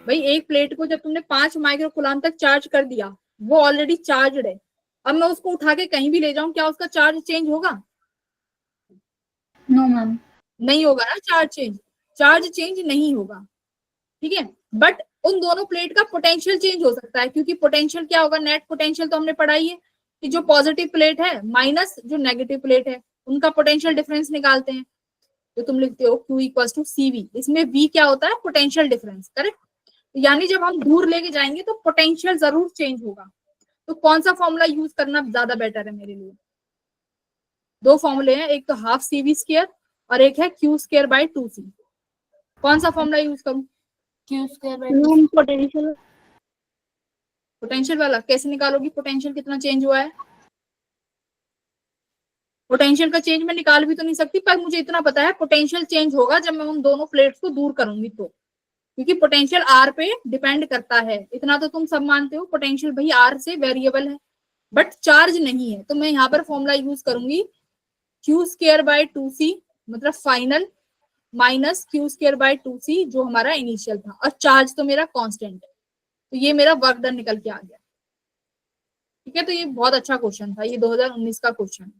भाई एक प्लेट को जब तुमने 5 माइक्रोकूलम तक चार्ज कर दिया, वो ऑलरेडी चार्जड है, अब मैं उसको उठा के कहीं भी ले जाऊं, क्या उसका चार्ज चेंज होगा, नो मैम, नहीं होगा ना, चार्ज चेंज नहीं होगा। ठीक है, बट उन दोनों प्लेट का पोटेंशियल चेंज हो सकता है, क्योंकि पोटेंशियल क्या होगा, नेट पोटेंशियल तो हमने पढ़ाई है कि जो पॉजिटिव प्लेट है माइनस जो नेगेटिव प्लेट है उनका पोटेंशियल डिफरेंस निकालते हैं, तो तुम लिखते हो Q इक्वल्स टू CV। इसमें V क्या होता है, पोटेंशियल डिफरेंस, करेक्ट। यानी जब हम दूर लेके जाएंगे तो पोटेंशियल जरूर चेंज होगा। तो कौन सा फॉर्मूला यूज करना ज्यादा बेटर है मेरे लिए? दो फॉर्मूले हैं, एक तो हाफ CV स्क्वायर और एक है Q स्क्वायर बाय 2C। कौन सा फॉर्मूला यूज करूं? Q square by potential potential वाला। कैसे निकालोगी पोटेंशियल कितना चेंज हुआ है? पोटेंशियल का चेंज मैं निकाल भी तो नहीं सकती, पर मुझे इतना पता है पोटेंशियल चेंज होगा जब मैं उन दोनों प्लेट्स को दूर करूंगी तो, क्योंकि पोटेंशियल R पे डिपेंड करता है। इतना तो तुम सब मानते हो, पोटेंशियल भाई R से वेरिएबल है, बट चार्ज नहीं है। तो मैं यहाँ पर फॉर्मूला यूज करूंगी Q स्क्वायर बाय 2C, मतलब final, minus Q square bye 2C जो हमारा इनिशियल था, और चार्ज तो मेरा कांस्टेंट है। तो ये मेरा वर्क डन निकल के आ गया। ठीक है, तो ये बहुत अच्छा क्वेश्चन था, ये 2019 का क्वेश्चन है,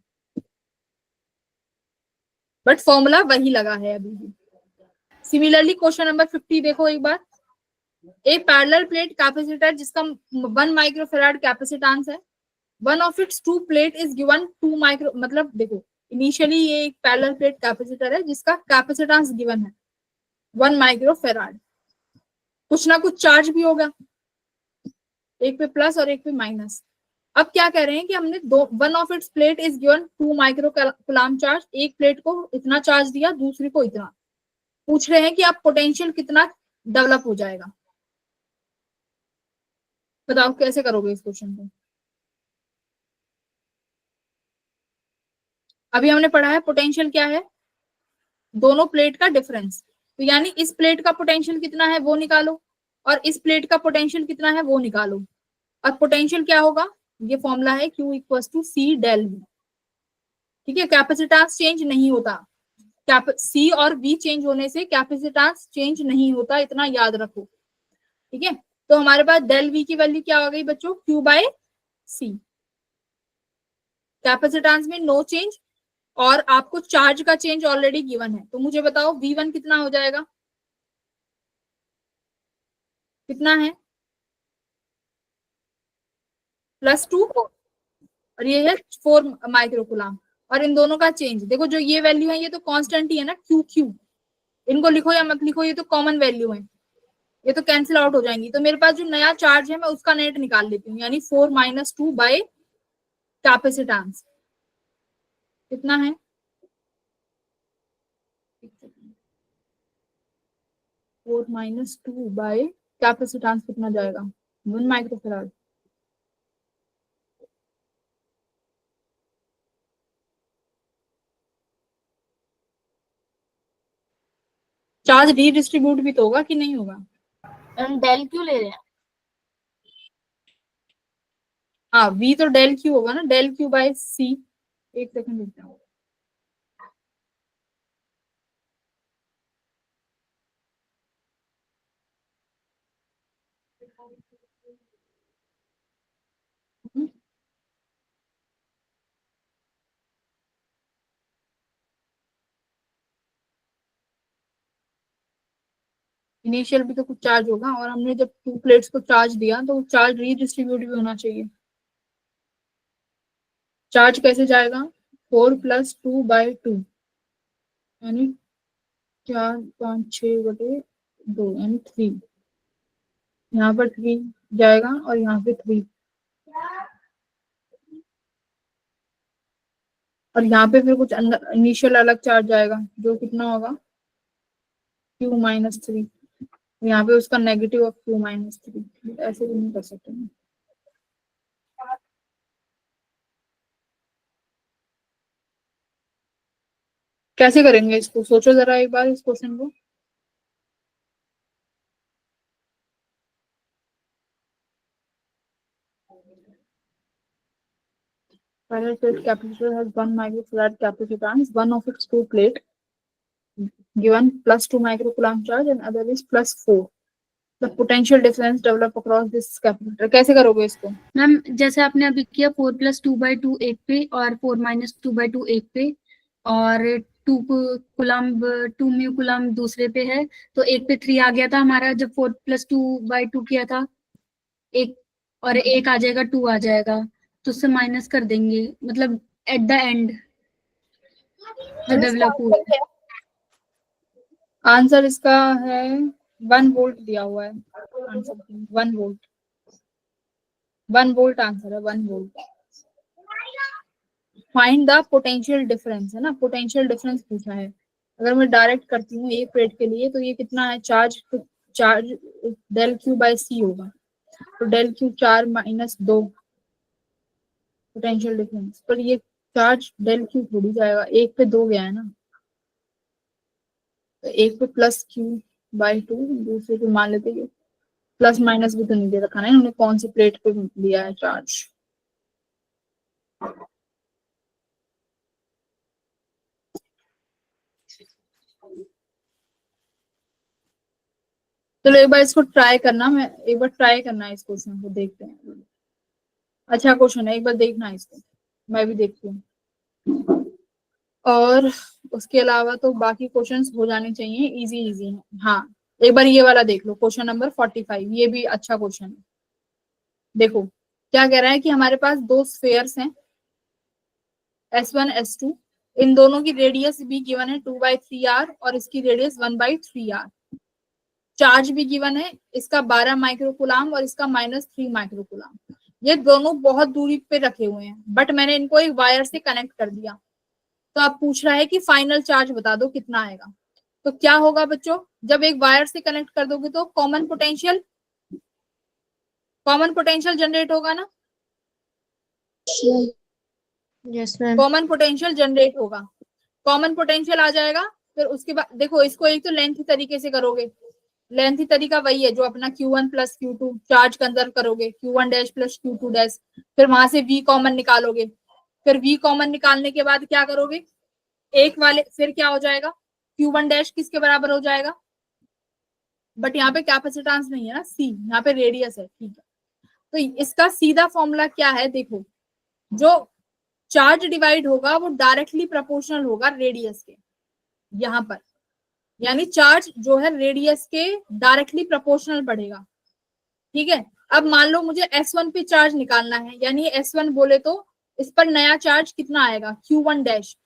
बट फॉर्मूला वही लगा है अभी भी। सिमिलरली क्वेश्चन नंबर 50 देखो एक बार। ए पैरेलल प्लेट कैपेसिटर जिसका 1 माइक्रोफैराड कैपेसिटेंस है, one of its two plate is given 2 micro, मतलब देखो इनिशियली ये एक पैरेलल प्लेट कैपेसिटर है जिसका कैपेसिटेंस गिवन है 1 माइक्रोफैराड। कुछ ना कुछ चार्ज भी होगा, एक पे प्लस और एक पे माइनस। अब क्या कह रहे हैं कि हमने one of it's plate is given 2 micro coulomb charge, एक प्लेट को इतना चार्ज दिया, दूसरी को इतना। पूछ रहे हैं कि आप पोटेंशियल कितना डेवलप हो जाएगा, बताओ कैसे करोगे इस क्वेश्चन को? अभी हमने पढ़ा है पोटेंशियल क्या है, दोनों प्लेट का डिफरेंस। तो यानी इस प्लेट का पोटेंशियल कितना है वो निकालो, और इस प्लेट का पोटेंशियल कितना है वो निकालो। और पोटेंशियल क्या होगा, ये फॉर्मूला है Q equals to C del V। ठीक है, कैपेसिटेंस चेंज नहीं होता, C और V चेंज होने से कैपेसिटेंस चेंज नहीं होता, इतना याद रखो। ठीक है, तो हमारे पास डेल V की वैल्यू क्या हो गई बच्चों, Q बाय C। कैपेसिटेंस में नो चेंज, और आपको चार्ज का चेंज ऑलरेडी गिवन है। तो मुझे बताओ V1 कितना हो जाएगा, कितना है, +2, और ये है 4 माइक्रोकूलम। और इन दोनों का चेंज देखो, जो ये वैल्यू है ये तो कांस्टेंट ही है ना, Q। इनको लिखो या मत लिखो, ये तो कॉमन वैल्यू है, ये तो कैंसिल आउट हो जाएंगी। तो मेरे पास जो नया चार्ज है मैं उसका नेट निकाल लेती हूँ, यानी 4 - 2 बाय कैपेसिटेंस कितना है, 4 - 2 बाय कैपेसिटेंस कितना जाएगा, 1 माइक्रोफैराड। चार्ज रीडिस्ट्रीब्यूट भी तो होगा कि नहीं होगा? हम डेल क्यों ले रहे हैं? हाँ, V तो डेल Q होगा ना, डेल Q बाय C। एक सेकंड रुक जाओ, इनिशियल भी तो कुछ चार्ज होगा, और हमने जब 2 प्लेट्स को चार्ज दिया तो चार्ज रीडिस्ट्रीब्यूट भी होना चाहिए। चार्ज कैसे जाएगा, 4 + 2 बाय 2, यानी 4, 5, 6 बटे 2, यानी 3। यहाँ पर 3 जाएगा और यहाँ पे 3, और यहाँ पे फिर कुछ इनिशियल अलग चार्ज जाएगा जो कितना होगा, Q - 3। यहाँ पे उसका नेगेटिव ऑफ Q - 3। ऐसे भी नहीं कर सकते हैं। कैसे करेंगे इसको, सोचो जरा एक बार इस क्वेश्चन को। Parallel plate capacitor has 1 microfarad capacitance, one of its two plate given +2 microcoulomb charge and other is +4. The potential difference develop across this capacitor. कैसे करोगे इसको? मैम जैसे आपने अभी किया 4 + 2 बाय 2 एक पे, और 4 - 2 बाय 2 एक पे, और 2 कूलम्ब 2 म्यू कूलम्ब दूसरे पे है, तो एक पे 3 आ गया था हमारा जब 4 + 2 बाय 2 किया था एक, और एक आ जाएगा 2 आ जाएगा, तो उससे माइनस कर देंगे, मतलब एट द एंड जो डेवलप हुआ है। आंसर इसका है 1 वोल्ट दिया हुआ है, आंसर 1 वोल्ट। 1 वोल्ट आंसर है, 1 volt. Find the potential difference है ना, पोटेंशियल डिफरेंस पूछा है। अगर मैं डायरेक्ट करती हूँ एक प्लेट के लिए तो ये कितना है, चार्ज डेल क्यू बाय सी होगा, तो डेल क्यू 4 - 2 पोटेंशियल डिफरेंस। पर ये चार्ज डेल क्यू थोड़ी जाएगा, एक पे 2 गया है ना, तो एक पे प्लस क्यू बाय 2, दूसरे पे मान लेते हैं प्लस माइनस भी तो नहीं दे रखा ना उन्होंने, कौन सी प्लेट पे लिया है चार्ज। चलो एक बार इसको ट्राई करना, मैं एक बार ट्राई करना है इस क्वेश्चन को, देखते हैं। अच्छा क्वेश्चन है, एक बार देखना इसको, मैं भी देखती हूँ। और उसके अलावा तो बाकी क्वेश्चंस हो जाने चाहिए, इजी इजी है। हाँ एक बार ये वाला देख लो, क्वेश्चन नंबर 45, ये भी अच्छा क्वेश्चन है। देखो क्या कह रहा है कि हमारे पास दो स्फेयर्स हैं S1 S2, इन दोनों की रेडियस भी गिवन है 2/3r और इसकी रेडियस 1/3r। चार्ज भी गिवन है, इसका 12 माइक्रोकुलाम और इसका -3 माइक्रोकुलाम। ये दोनों बहुत दूरी पे रखे हुए हैं, बट मैंने इनको एक वायर से कनेक्ट कर दिया। तो आप पूछ रहा है कि फाइनल चार्ज बता दो कितना आएगा। तो क्या होगा बच्चों, जब एक वायर से कनेक्ट कर दोगे तो कॉमन पोटेंशियल जनरेट होगा ना, yes ma'am. Common potential generate होगा, कॉमन पोटेंशियल आ जाएगा। फिर उसके बाद देखो इसको एक तो लेंथी तरीके से करोगे, लेंथी तरीका वही है जो अपना Q1 plus Q2 charge conserve करोगे, Q1 dash plus Q2 dash, फिर वहां से V कॉमन निकालोगे। फिर V कॉमन निकालने के बाद क्या करोगे, एक वाले फिर क्या हो जाएगा, Q1 डैश किसके बराबर हो जाएगा, बट यहाँ पे कैपेसिटेंस नहीं है ना, C यहाँ पे रेडियस है, ठीक है। तो इसका सीधा फॉर्मूला क्या है, देखो जो चार्ज डिवाइड होगा वो डायरेक्टली प्रोपोर्शनल होगा रेडियस के, यहाँ पर यानी चार्ज जो है रेडियस के डायरेक्टली प्रोपोर्शनल बढ़ेगा, ठीक है। अब मान लो मुझे S1 पे चार्ज निकालना है, यानी S1 बोले तो इस पर नया चार्ज कितना आएगा, Q1 डैश।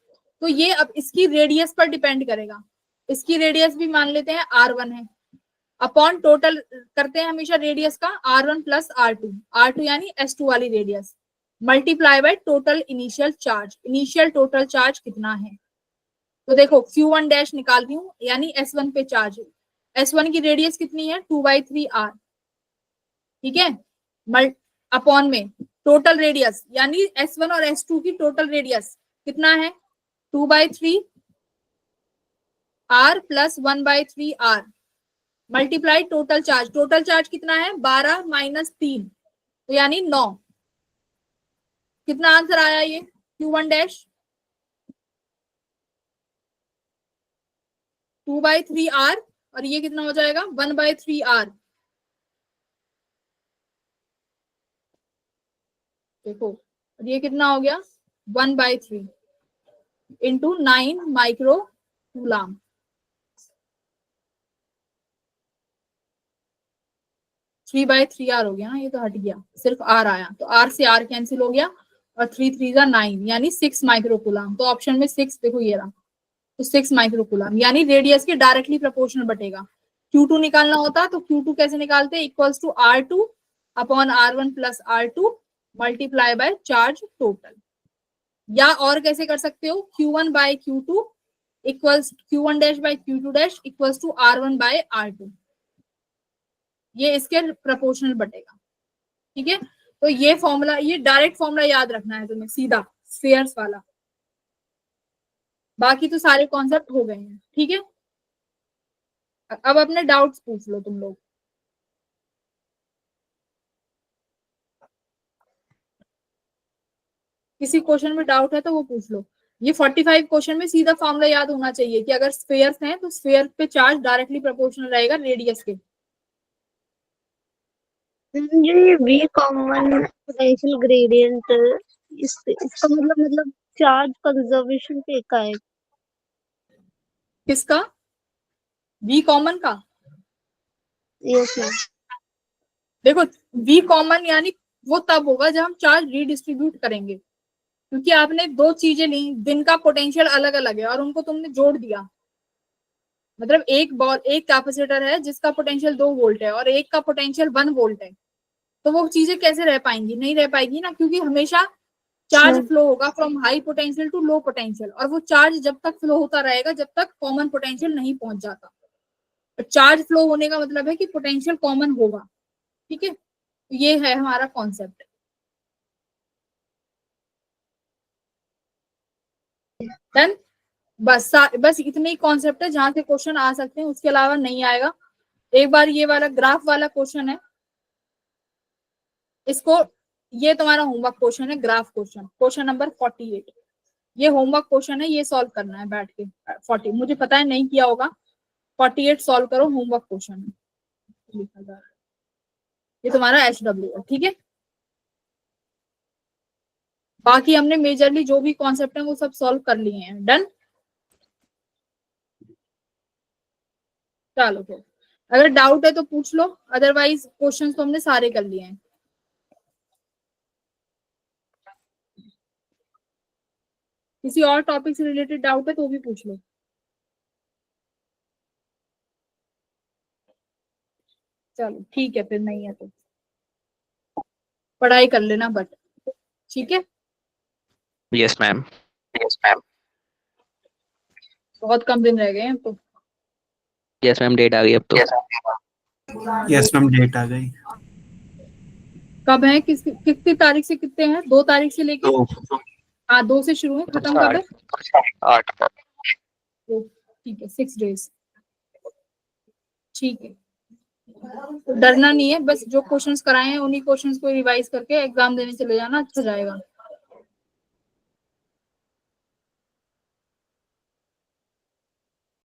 तो ये अब इसकी रेडियस पर डिपेंड करेगा, इसकी रेडियस भी मान लेते हैं R1 है, अपॉन टोटल करते हैं हमेशा रेडियस का R1 प्लस R2 यानी S2 वाली radius, multiply by total initial charge, initial total charge कितना है। तो देखो Q1 डैश निकालती हूँ, यानी S1 पे चार्ज, S1 की रेडियस कितनी है 2/3r, ठीक है, अपॉन में टोटल रेडियस यानी S1 और S2 की टोटल रेडियस कितना है 2/3r plus 1/3r, multiply total charge कितना है 12 - 3, तो यानी 9। कितना आंसर आया ये Q1 डैश 2/3r और ये कितना हो जाएगा 1/3r। देखो ये कितना हो गया 1/3 इंटू 9 माइक्रो कूलाम। 3/3r हो गया ना, ये तो हट गया, सिर्फ r आया, तो r से r कैंसिल हो गया और 3 3 9 यानी 6 माइक्रोकुलाम। तो ऑप्शन में 6 देखो ये रहा, तो 6 माइक्रोकुलाम यानी रेडियस के डायरेक्टली प्रोपोर्शनल बटेगा। Q2 निकालना होता तो Q2 कैसे निकालते, equals to R2 upon R1 plus R2 multiply by charge total, या और कैसे कर सकते हो Q1 by Q2 equals Q1 dash by Q2 dash equals to R1 by R2, ये इसके प्रोपोर्शनल बटेगा, ठीक है। तो ये फॉर्मूला, ये डायरेक्ट फॉर्मूला याद रखना है तुम्हें, सीधा स्फीयर्स वाला, बाकी तो सारे कॉन्सेप्ट हो गए हैं, ठीक है। अब अपने डाउट्स पूछ लो तुम लोग। किसी क्वेश्चन में डाउट है तो वो पूछ लो। ये 45 क्वेश्चन में सीधा फॉर्मूला याद होना चाहिए कि अगर स्फीयर्स हैं तो स्फीयर पे चार्ज डायरेक्टली प्रोपोर्शनल रहेगा रेडियस के। ये वी कॉमन पोटेंशियल ग्रेडियंट इसका मतलब चार्ज कंजर्वेशन पे का है, किसका, वी कॉमन का। Yes ma'am. देखो वी कॉमन यानी वो तब होगा जब हम चार्ज रीडिस्ट्रीब्यूट करेंगे, क्योंकि आपने दो चीजें ली, दिन का पोटेंशियल अलग अलग है और उनको तुमने जोड़ दिया, मतलब एक कैपेसिटर है जिसका पोटेंशियल 2 वोल्ट है और एक का पोटेंशियल 1 वोल्ट है, तो वो चीजें कैसे रह पाएंगी, नहीं रह पाएगी ना, क्योंकि हमेशा चार्ज फ्लो होगा from high potential to low potential, और वो चार्ज जब तक फ्लो होता रहेगा जब तक कॉमन पोटेंशियल नहीं पहुंच जाता। चार्ज फ्लो होने का मतलब है कि पोटेंशियल कॉमन होगा, ठीक है। ये है हमारा कॉन्सेप्ट। डन। बस इतने ही कॉन्सेप्ट है जहां से क्वेश्चन आ सकते हैं, उसके अलावा नहीं आएगा। एक बार ये वाला ग्राफ वाला क्वेश्चन है, इसको, ये तुम्हारा होमवर्क क्वेश्चन है, ग्राफ क्वेश्चन, क्वेश्चन नंबर 48। ये होमवर्क क्वेश्चन है, ये सॉल्व करना है बैठ के। 40 मुझे पता है नहीं किया होगा, 48 सॉल्व करो, होमवर्क क्वेश्चन है लिखा जा रहा है। ये तुम्हारा HW है, ठीक है। बाकी हमने मेजरली जो भी कॉन्सेप्ट है वो सब सॉल्व कर लिए हैं। डन। चलो फिर अगर डाउट है तो पूछ लो, अदरवाइज क्वेश्चंस तो हमने सारे कर लिए हैं। किसी और टॉपिक से रिलेटेड डाउट है तो भी पूछ लो। चलो ठीक है, फिर नहीं है तो पढ़ाई कर लेना बट, ठीक है। Yes ma'am. बहुत कम दिन रह गए हैं तो। यस मैम, डेट आ गई अब तो। यस मैम, डेट आ गई। कब है, कितनी तारीख से कितने हैं? 2 तारीख से लेके, हाँ 2 से शुरू है, खत्म कब है? 8। ठीक है, 6 डेज, ठीक है। तो डरना नहीं है, बस जो क्वेश्चंस कराए हैं उन्हीं क्वेश्चंस को रिवाइज करके एग्जाम देने चले जाना, अच्छा जाएगा।